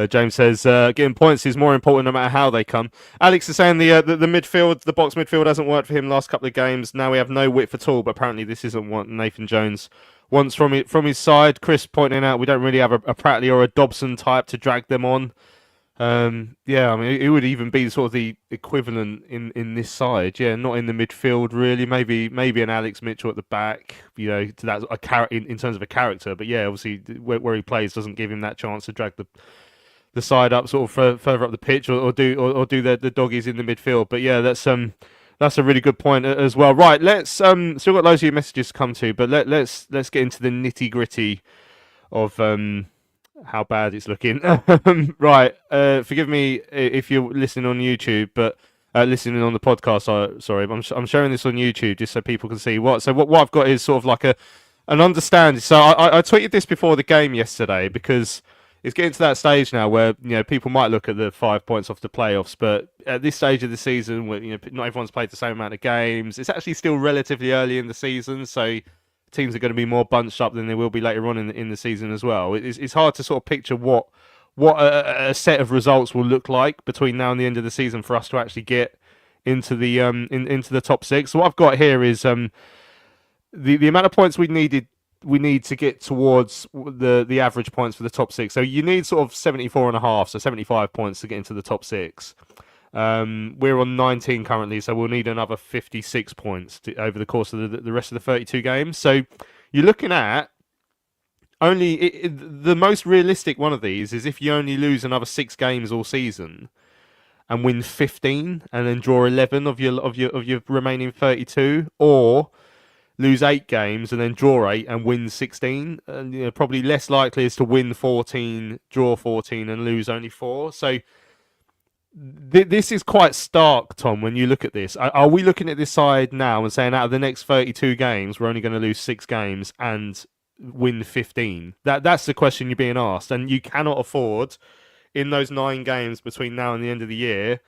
James says getting points is more important no matter how they come. Alex is saying the midfield, the box midfield hasn't worked for him last couple of games. Now we have no width at all, but apparently this isn't what Nathan Jones wants from his side. Chris pointing out we don't really have a Pratley or a Dobson type to drag them on. Yeah, I mean, it would even be sort of the equivalent in this side. Yeah, not in the midfield really. Maybe an Alex Mitchell at the back. You know, to that a character in terms of a character. But yeah, obviously where he plays doesn't give him that chance to drag the side up sort of further up the pitch or do the doggies in the midfield. But yeah, that's a really good point as well. Right, let's still got loads of your messages to come to, but let's get into the nitty gritty of how bad it's looking. Right, forgive me if you're listening on YouTube, but listening on the podcast. Sorry, I'm showing this on YouTube just so people can see what. So what I've got is sort of like an understanding. So I tweeted this before the game yesterday because it's getting to that stage now where people might look at the 5 points off the playoffs, but at this stage of the season, where not everyone's played the same amount of games, it's actually still relatively early in the season, so teams are going to be more bunched up than they will be later on in the season as well. It's hard to sort of picture what a set of results will look like between now and the end of the season for us to actually get into the into the top six. So what I've got here is the amount of points we need to get towards the average points for the top six. So you need sort of 74.5, so 75 points to get into the top six. We're on 19 currently, so we'll need another 56 points over the course of the rest of the 32 games. So you're looking at the most realistic one of these is if you only lose another 6 games all season and win 15 and then draw 11 of your remaining 32, or lose 8 games and then draw 8 and win 16. And probably less likely is to win 14, draw 14 and lose only 4. So this is quite stark, Tom, when you look at this. Are we looking at this side now and saying out of the next 32 games, we're only going to lose 6 games and win 15? That's the question you're being asked. And you cannot afford, in those 9 games between now and the end of the year,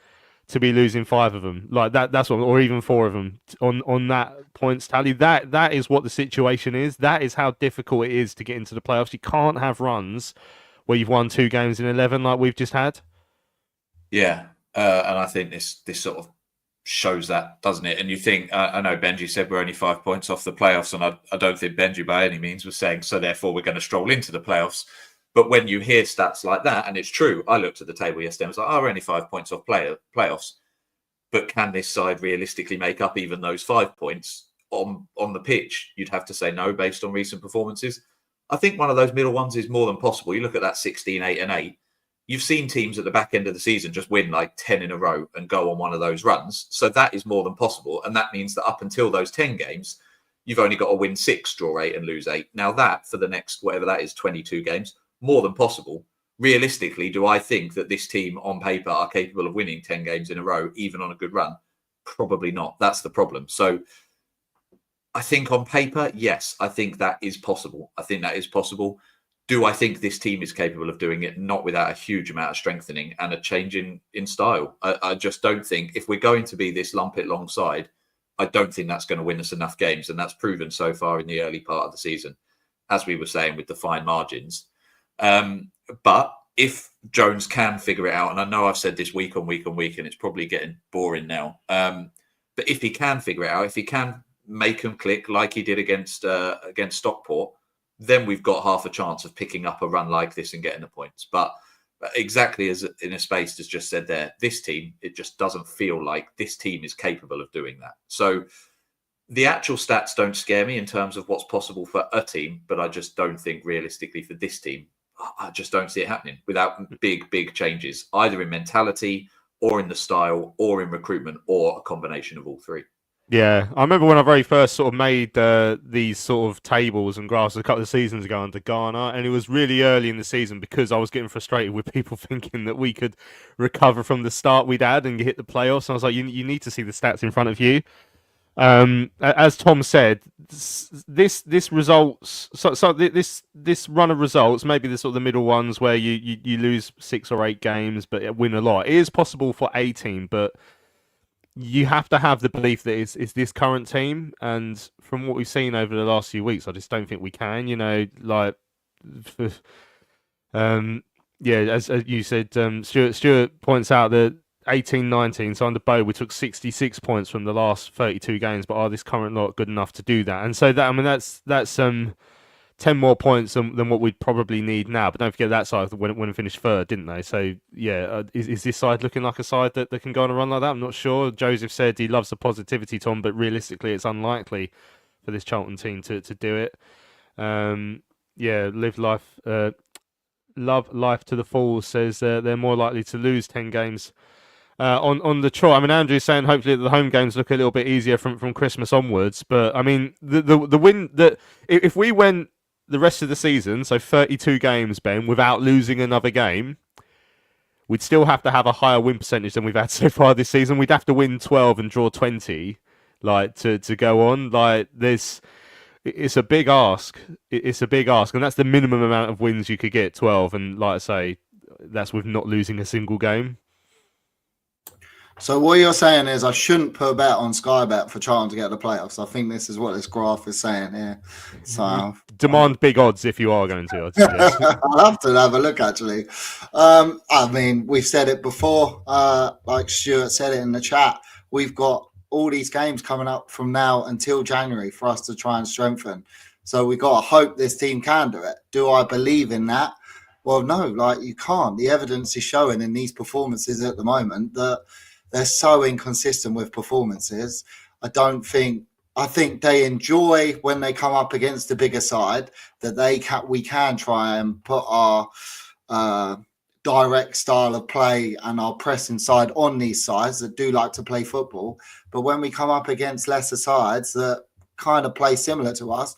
to be losing 5 of them. Like that's what, or even 4 of them on that points tally. That is what the situation is. That is how difficult it is to get into the playoffs. You can't have runs where you've won 2 games in 11 like we've just had. Yeah, and I think this sort of shows that, doesn't it? And you think, I know Benji said we're only 5 points off the playoffs, and I don't think Benji by any means was saying, so therefore we're going to stroll into the playoffs. But when you hear stats like that, and it's true, I looked at the table yesterday and was like, oh, we're only 5 points off playoffs. But can this side realistically make up even those 5 points on the pitch? You'd have to say no based on recent performances. I think one of those middle ones is more than possible. You look at that 16, 8 and 8. You've seen teams at the back end of the season just win like 10 in a row and go on one of those runs. So that is more than possible. And that means that up until those 10 games, you've only got to win 6, draw 8 and lose 8. Now that, for the next, whatever that is, 22 games, more than possible. Realistically, do I think that this team on paper are capable of winning 10 games in a row, even on a good run? Probably not. That's the problem. So I think on paper, yes, I think that is possible. Do I think this team is capable of doing it? Not without a huge amount of strengthening and a change in style. I just don't think, if we're going to be this lump it long side, I don't think that's going to win us enough games. And that's proven so far in the early part of the season, as we were saying, with the fine margins. But if Jones can figure it out, and I know I've said this week on week on week, and it's probably getting boring now. But if he can figure it out, if he can make them click like he did against Stockport, then we've got half a chance of picking up a run like this and getting the points. But exactly as in a space has just said there, this team, it just doesn't feel like this team is capable of doing that. So the actual stats don't scare me in terms of what's possible for a team, but I just don't think realistically for this team, I just don't see it happening without big changes, either in mentality or in the style or in recruitment or a combination of all 3. Yeah, I remember when I very first sort of made these sort of tables and graphs a couple of seasons ago under Ghana, and it was really early in the season because I was getting frustrated with people thinking that we could recover from the start we'd had and hit the playoffs. And I was like, you need to see the stats in front of you. As Tom said, this results. So this run of results, maybe the sort of the middle ones where you lose 6 or 8 games but win a lot. It is possible for a team, but you have to have the belief that it's this current team, and from what we've seen over the last few weeks, I just don't think we can. As you said, Stuart points out that 18-19, so under Bo, we took 66 points from the last 32 games, but are this current lot good enough to do that? And so that, I mean, that's 10 more points than what we'd probably need now. But don't forget that side when we finished third, didn't they? So, yeah, is this side looking like a side that can go on a run like that? I'm not sure. Joseph said he loves the positivity, Tom, but realistically it's unlikely for this Charlton team to do it. Love life to the full says they're more likely to lose 10 games on the trot. I mean, Andrew's saying hopefully the home games look a little bit easier from Christmas onwards. But I mean, the win that if we went the rest of the season, so 32 games, Ben, without losing another game, we'd still have to have a higher win percentage than we've had so far this season. We'd have to win 12 and draw 20, like to go on. Like it's a big ask. It's a big ask, and that's the minimum amount of wins you could get, 12. And like I say, that's with not losing a single game. So what you're saying is I shouldn't put a bet on Sky Bet for Charlton to get the playoffs. I think this is what this graph is saying here. So demand big odds if you are going to. I'll have to have a look, actually. I mean, we've said it before. Like Stuart said it in the chat, we've got all these games coming up from now until January for us to try and strengthen. So we've got to hope this team can do it. Do I believe in that? Well, no, like you can't. The evidence is showing in these performances at the moment that they're so inconsistent with performances. I think they enjoy when they come up against the bigger side that we can try and put our direct style of play and our pressing side on these sides that do like to play football. But when we come up against lesser sides that kind of play similar to us,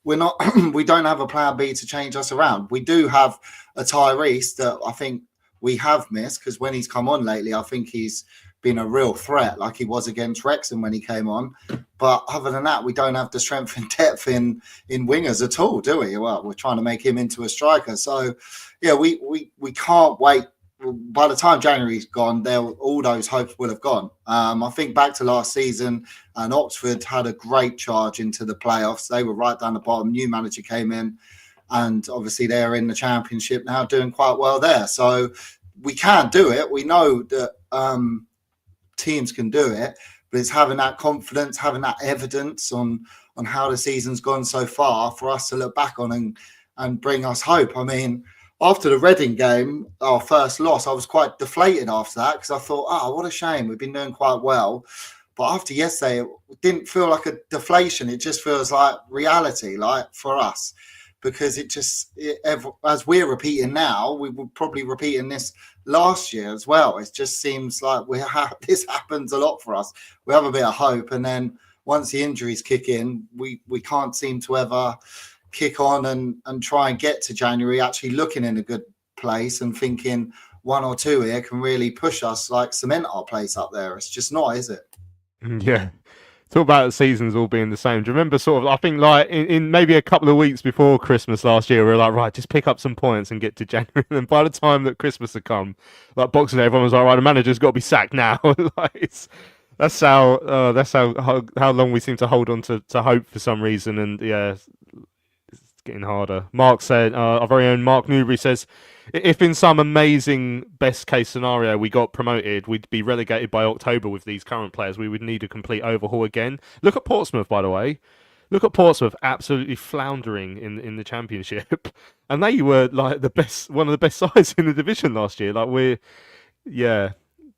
we don't have a plan B to change us around. We do have a Tyrese that I think we have missed, because when he's come on lately, I think he's been a real threat, like he was against Wrexham when he came on. But other than that, we don't have the strength and depth in wingers at all, do we? Well, we're trying to make him into a striker. So, yeah, we can't wait. By the time January's gone, all those hopes will have gone. I think back to last season, and Oxford had a great charge into the playoffs. They were right down the bottom. New manager came in, and obviously they're in the Championship now, doing quite well there. So we can do it. We know that teams can do it, but it's having that confidence, having that evidence on how the season's gone so far for us to look back on and bring us hope. I mean, after the Reading game, our first loss, I was quite deflated after that, because I thought, what a shame. We've been doing quite well. But after yesterday, it didn't feel like a deflation. It just feels like reality, like for us, because as we're repeating now, we were probably repeating this last year as well. It just seems like this happens a lot for us. We have a bit of hope, and then once the injuries kick in, we can't seem to ever kick on and try and get to January actually looking in a good place and thinking 1 or 2 here can really push us, like cement our place up there. It's just not, is it? Yeah. Talk about the seasons all being the same. Do you remember I think like in maybe a couple of weeks before Christmas last year, we were like, right, just pick up some points and get to January. And by the time that Christmas had come, like Boxing Day, everyone was like, right, the manager's got to be sacked now. That's how long we seem to hold on to hope for some reason. And yeah, it's getting harder. Mark said, our very own Mark Newbury says, if in some amazing best case scenario we got promoted, we'd be relegated by October with these current players. We would need a complete overhaul again. Look at Portsmouth, by the way. Look at Portsmouth absolutely floundering in the Championship. And they were like one of the best sides in the division last year. Like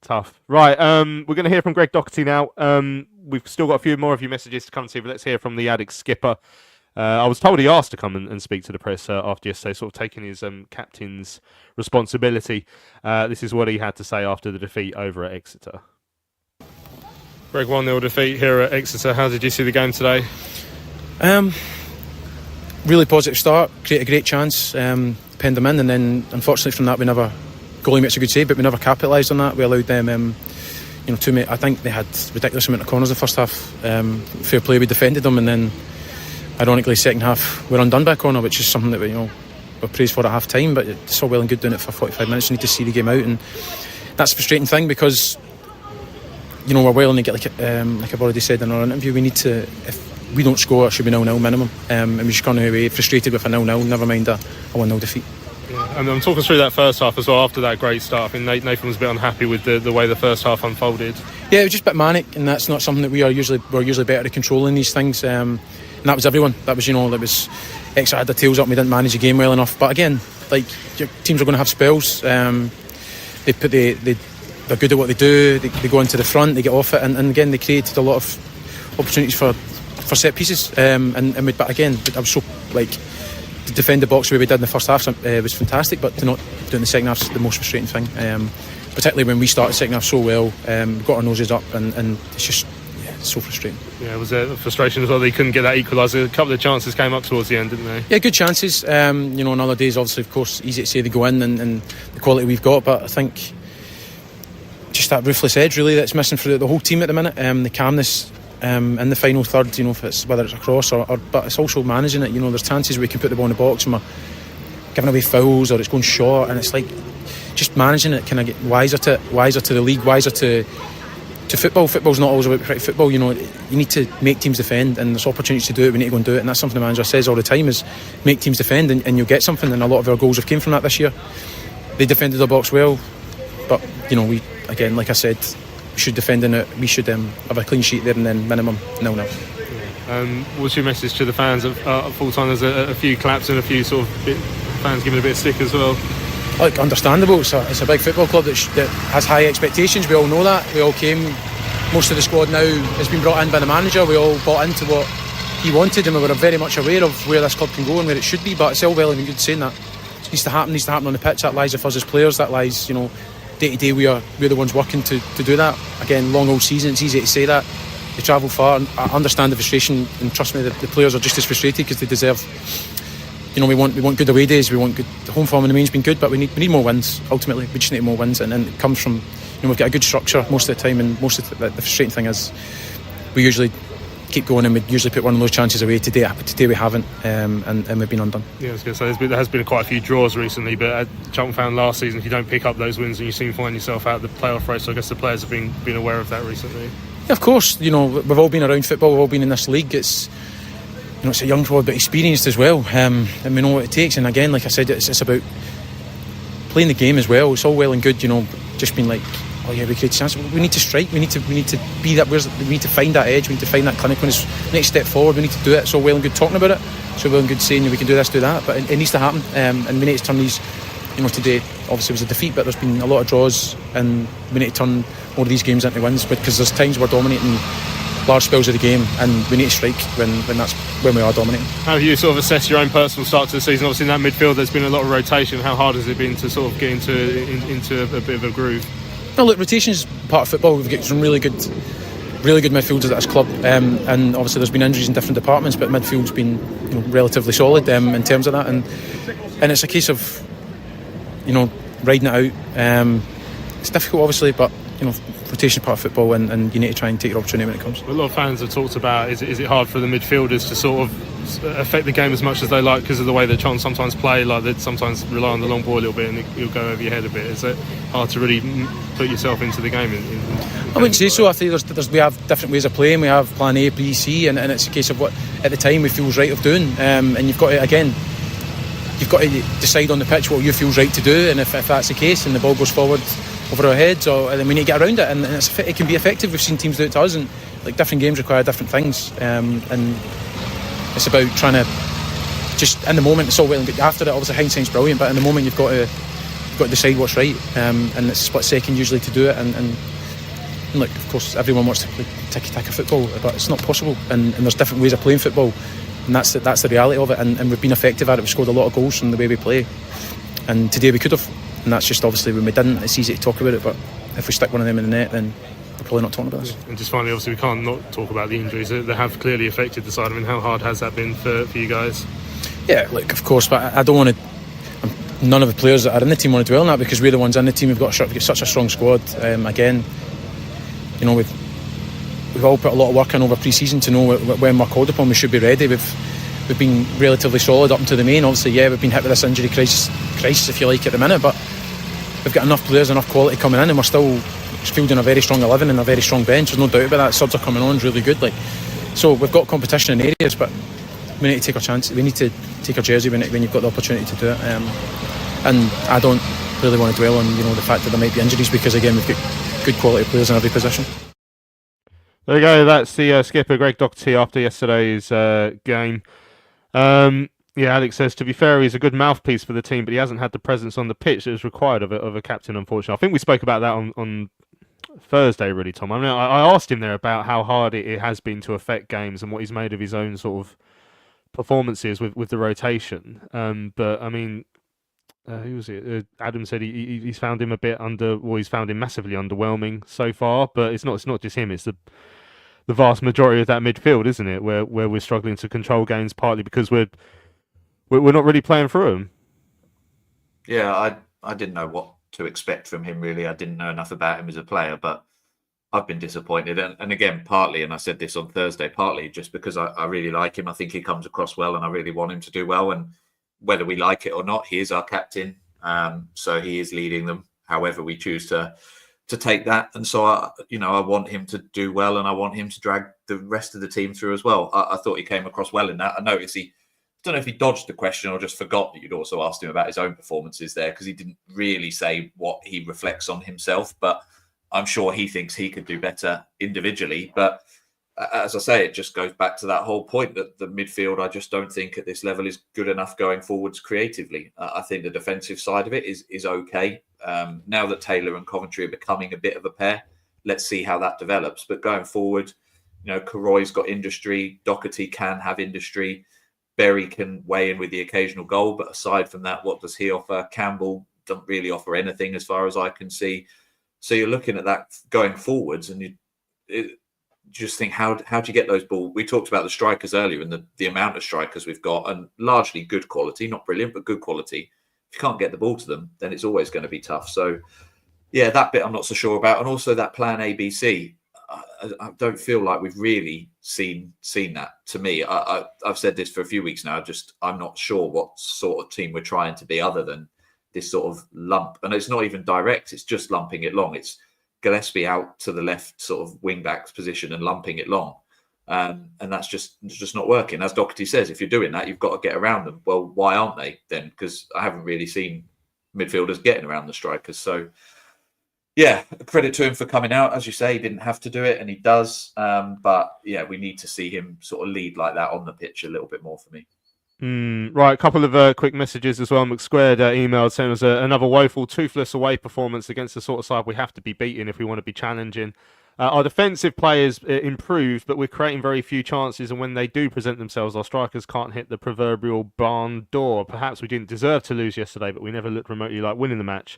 tough. Right, we're going to hear from Greg Docherty now. We've still got a few more of your messages to come to, but let's hear from the Addicks skipper. I was told he asked to come and speak to the press after yesterday, sort of taking his captain's responsibility. This is what he had to say after the defeat over at Exeter. Greg, 1-0 defeat here at Exeter. How did you see the game today? Really positive start, created a great chance, penned them in, and then unfortunately from that goalie makes a good save, but we never capitalised on that. We allowed them, I think they had ridiculous amount of corners the first half. Fair play, we defended them, and then ironically, second half, we're undone by a corner, which is something that we're praised for at half time, but it's all well and good doing it for 45 minutes. You need to see the game out, and that's a frustrating thing because, we're well and get like I've already said in our interview, we need to, if we don't score, it should be 0-0 minimum, and we just gone away frustrated with a 0-0, never mind a 1-0 defeat. Yeah, And I'm talking through that first half as well. After that great start, I think Nathan was a bit unhappy with the way the first half unfolded. Yeah, it was just a bit manic, and that's not something that we're usually better at controlling these things. And that was everyone. That was Exeter had their tails up. And we didn't manage the game well enough. But again, like, your teams are going to have spells. They're good at what they do. They go into the front. They get off it, and again they created a lot of opportunities for set pieces. But again, I was so to defend the box the way we did in the first half was fantastic, but to not do it in the second half is the most frustrating thing. Particularly when we started the second half so well, got our noses up, and it's just so frustrating. Yeah, it was a frustration as well. They couldn't get that equaliser. A couple of chances came up towards the end, didn't they? Yeah, good chances. On other days, obviously, of course, easy to say they go in and the quality we've got, but I think just that ruthless edge really that's missing for the whole team at the minute. The calmness in the final third, whether it's a cross or but it's also managing it. There's chances where we can put the ball in the box and we're giving away fouls or it's going short, and it's like just managing it. Can I get wiser to the league, wiser to football? Football's not always about pretty football. You need to make teams defend, and there's opportunities to do it. We need to go and do it, and that's something the manager says all the time: is make teams defend, and you'll get something. And a lot of our goals have came from that this year. They defended the box well, but we again, like I said, we should defend in it. We should have a clean sheet there, and then minimum 0-0. What's your message to the fans at full time? There's a few claps and a few sort of fans giving a bit of stick as well. Like, understandable. It's a big football club that has high expectations. We all know that. We all came. Most of the squad now has been brought in by the manager. We all bought into what he wanted, and we were very much aware of where this club can go and where it should be. But it's all well and good saying that. It needs to happen on the pitch. That lies with us as players. That lies, day to day. We're the ones working to do that. Again, long old season. It's easy to say that. They travel far. And I understand the frustration, and trust me, the players are just as frustrated because they deserve. We want good away days. We want good home form in the main's been good, but we need more wins. Ultimately, we just need more wins, and it comes from we've got a good structure most of the time, and most of the frustrating thing is we usually keep going and we usually put one of those chances away. Today we haven't, and we've been undone. Yeah, I was going to say there has been quite a few draws recently, but at Charlton found last season if you don't pick up those wins and you seem to find yourself out of the playoff race. So I guess the players have been aware of that recently. Yeah, of course. We've all been around football. We've all been in this league. It's it's a young squad, but experienced as well, and we know what it takes. And again, like I said, it's about playing the game as well. It's all well and good, just being like, oh yeah, we create a chance. We need to strike. We need to be that. We need to find that edge. We need to find that clinicalness. Next step forward. We need to do it. It's all well and good talking about it. It's all well and good saying we can do this, do that. But it needs to happen. And we need to turn these. Today obviously was a defeat, but there's been a lot of draws, and we need to turn more of these games into wins, because there's times we're dominating large spells of the game, and we need to strike when we are dominating. How have you sort of assessed your own personal start to the season? Obviously in that midfield there's been a lot of rotation. How hard has it been to sort of get into a bit of a groove? No, look, rotation is part of football. We've got some really good midfielders at this club, and obviously there's been injuries in different departments, but midfield's been relatively solid in terms of that, and it's a case of riding it out. It's difficult obviously, but rotation part of football, and you need to try and take your opportunity when it comes. A lot of fans have talked about is it hard for the midfielders to sort of affect the game as much as they like because of the way that Charlton sometimes play, like they sometimes rely on the long ball a little bit and you'll go over your head a bit. Is it hard to really put yourself into the game? I wouldn't say so. I think we have different ways of playing. We have plan A, B, C, and it's a case of what at the time we feels right of doing, and you've got to decide on the pitch what you feels right to do, and if that's the case and the ball goes forward over our heads, then we need to get around it, and it can be effective. We've seen teams do it to us, and different games require different things, and it's about trying to just in the moment. It's all well and good. After it, obviously hindsight's brilliant, but in the moment you've got to decide what's right, and it's a split second usually to do it, and look, of course everyone wants to play tiki-taka football, but it's not possible, and there's different ways of playing football, and that's the reality of it, and we've been effective at it. We've scored a lot of goals from the way we play, and today we could have. And that's just obviously when we didn't. It's easy to talk about it, but if we stick one of them in the net, then we're probably not talking about this. And just finally, obviously we can't not talk about the injuries. They have clearly affected the side. I mean, how hard has that been for you guys? Yeah, look, of course, but I don't want to. None of the players that are in the team want to dwell on that, because we're the ones in the team. We've got such a strong squad. Again, we've all put a lot of work in over pre-season to know when we're called upon we should be ready. We've been relatively solid up until the main. Obviously, we've been hit with this injury crisis if you like at the minute, but we've got enough players, enough quality coming in, and we're still fielding a very strong 11 and a very strong bench. There's no doubt about that. Subs are coming on really good. So we've got competition in areas, but we need to take our chance. We need to take our jersey when you've got the opportunity to do it. and I don't really want to dwell on the fact that there might be injuries, because again we've got good quality players in every position. There you go. That's the skipper Greg Docherty after yesterday's game. Yeah, Alex says, to be fair, he's a good mouthpiece for the team, but he hasn't had the presence on the pitch that is required of a captain, unfortunately. I think we spoke about that on Thursday, really, Tom. I mean, I asked him there about how hard it has been to affect games and what he's made of his own sort of performances with the rotation. But, I mean, who was it? Adam said he's found him he's found him massively underwhelming so far, but it's not just him, it's the vast majority of that midfield, isn't it, where we're struggling to control games, partly because we're not really playing through them. Yeah, I didn't know what to expect from him, really. I didn't know enough about him as a player, but I've been disappointed. And again, partly, and I said this on Thursday, partly just because I really like him. I think he comes across well and I really want him to do well. And whether we like it or not, he is our captain. So he is leading them, however we choose to take that. And so, I want him to do well and I want him to drag the rest of the team through as well. I thought he came across well in that. I noticed I don't know if he dodged the question or just forgot that you'd also asked him about his own performances there, because he didn't really say what he reflects on himself, but I'm sure he thinks he could do better individually. But as I say, it just goes back to that whole point that the midfield, I just don't think at this level is good enough going forwards creatively. I think the defensive side of it is okay. Now that Taylor and Coventry are becoming a bit of a pair, let's see how that develops. But going forward, Karoy's got industry, Docherty can have industry, Berry can weigh in with the occasional goal, but aside from that, what does he offer? Campbell doesn't really offer anything as far as I can see. So you're looking at that going forwards, and you just think, how do you get those balls? We talked about the strikers earlier and the amount of strikers we've got, and largely good quality, not brilliant, but good quality. If you can't get the ball to them, then it's always going to be tough. So, yeah, that bit I'm not so sure about. And also that plan ABC, I don't feel like we've really seen that. To me, I've said this for a few weeks now. I'm not sure what sort of team we're trying to be, other than this sort of lump. And it's not even direct; it's just lumping it long. It's Gillespie out to the left, sort of wing back's position, and lumping it long, and that's just not working. As Docherty says, if you're doing that, you've got to get around them. Well, why aren't they then? Because I haven't really seen midfielders getting around the strikers. So, yeah, credit to him for coming out. As you say, he didn't have to do it, and he does. But yeah, we need to see him sort of lead like that on the pitch a little bit more for me. Right, a couple of quick messages as well. McSquared emailed saying it was another woeful, toothless away performance against the sort of side we have to be beating if we want to be challenging. Our defensive players improved, but we're creating very few chances, and when they do present themselves, our strikers can't hit the proverbial barn door. Perhaps we didn't deserve to lose yesterday, but we never looked remotely like winning the match,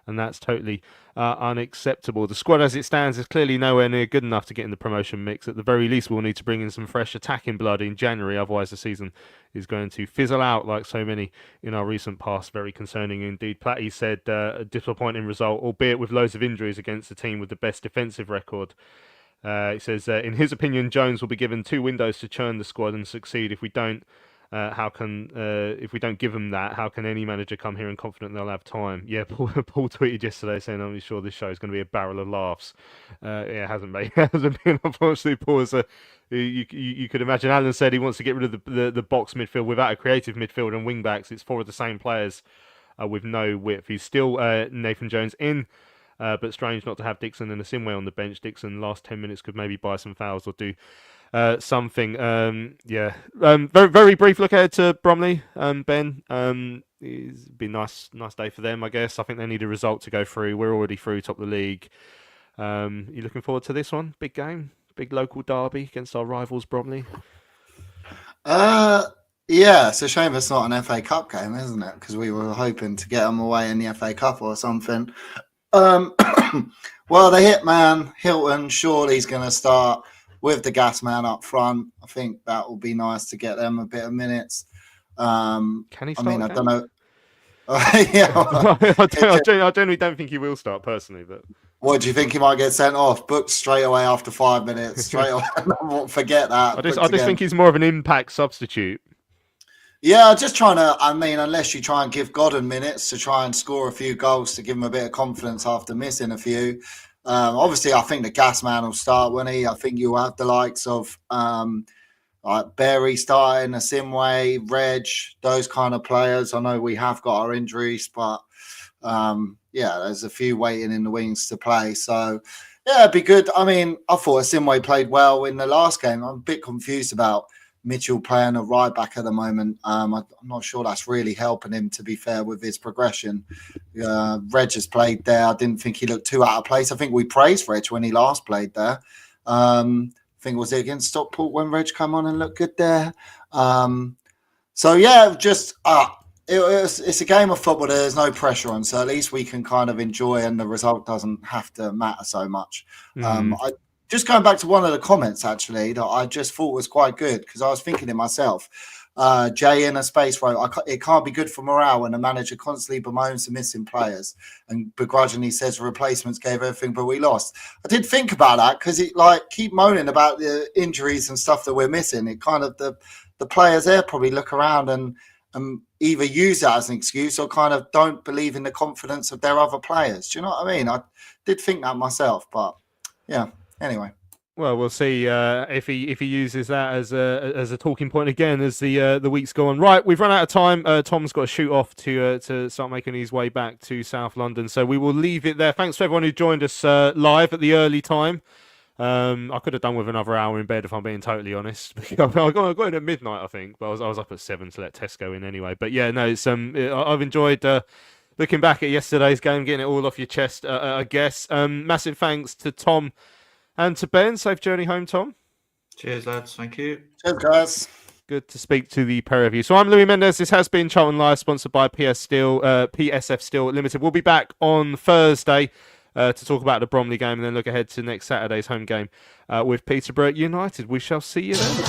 and that's totally unacceptable. The squad as it stands is clearly nowhere near good enough to get in the promotion mix. At the very least, we'll need to bring in some fresh attacking blood in January, otherwise the season is going to fizzle out like so many in our recent past. Very concerning indeed. Platty said a disappointing result, albeit with loads of injuries against the team with the best defensive record. He says, in his opinion, Jones will be given 2 windows to churn the squad and succeed. If we don't, if we don't give them that, how can any manager come here and confident they'll have time? Yeah, Paul tweeted yesterday saying, I'm sure this show is going to be a barrel of laughs. It hasn't been. It hasn't been, unfortunately. Paul, you could imagine. Alan said he wants to get rid of the box midfield without a creative midfield and wing backs. It's 4 of the same players with no width. He's still Nathan Jones in, but strange not to have Dixon and Asimwe on the bench. Dixon last 10 minutes could maybe buy some fouls or do something. Very, very brief look ahead to Bromley. Ben, it's been nice day for them, I guess. I think they need a result to go through. We're already through, top of the league. You looking forward to this one? Big game, big local derby against our rivals Bromley. Yeah, it's a shame it's not an FA Cup game, isn't it? Because we were hoping to get them away in the FA Cup or something. Well, the hitman Hilton surely's going to start with the gas man up front. I think that will be nice to get them a bit of minutes. Can he start? I don't know. I generally don't think he will start personally, but what do you think? He might get sent off, booked straight away after 5 minutes, straight away. Forget that. I just think he's more of an impact substitute. Yeah, just trying to. I mean, unless you try and give Godden minutes to try and score a few goals to give him a bit of confidence after missing a few. Obviously, I think the gas man will start, won't he? I think you'll have the likes of like Berry starting, Asimwe, Reg, those kind of players. I know we have got our injuries, but there's a few waiting in the wings to play. So, yeah, it'd be good. I mean, I thought Asimwe played well in the last game. I'm a bit confused about Mitchell playing a right back at the moment. I'm not sure that's really helping him, to be fair, with his progression. Reg has played there. I didn't think he looked too out of place. I think we praised Reg when he last played there. I think was it against Stockport when Reg came on and looked good there. It's a game of football. There's no pressure on, so at least we can kind of enjoy, and the result doesn't have to matter so much. Just going back to one of the comments, actually, that I just thought was quite good, because I was thinking to myself, Jay in a space wrote, it can't be good for morale when the manager constantly bemoans the missing players and begrudgingly says replacements gave everything but we lost. I did think about that, because it keep moaning about the injuries and stuff that we're missing. It kind of the players there probably look around and either use that as an excuse or kind of don't believe in the confidence of their other players. Do you know what I mean? I did think that myself, but yeah. Anyway, well, we'll see if he uses that as a talking point again as the weeks go on. Right, we've run out of time. Tom's got to shoot off to start making his way back to South London, so we will leave it there. Thanks to everyone who joined us live at the early time. I could have done with another hour in bed if I'm being totally honest. I got in at midnight, I think, but I was up at 7 to let Tesco in anyway. But yeah, no, it's I've enjoyed looking back at yesterday's game, getting it all off your chest. I guess. Massive thanks to Tom and to Ben. Safe journey home, Tom. Cheers, lads. Thank you. Cheers, guys. Good to speak to the pair of you. So I'm Louis Mendes. This has been Charlton Live, sponsored by PSF Steel Limited. We'll be back on Thursday to talk about the Bromley game and then look ahead to next Saturday's home game with Peterborough United. We shall see you then.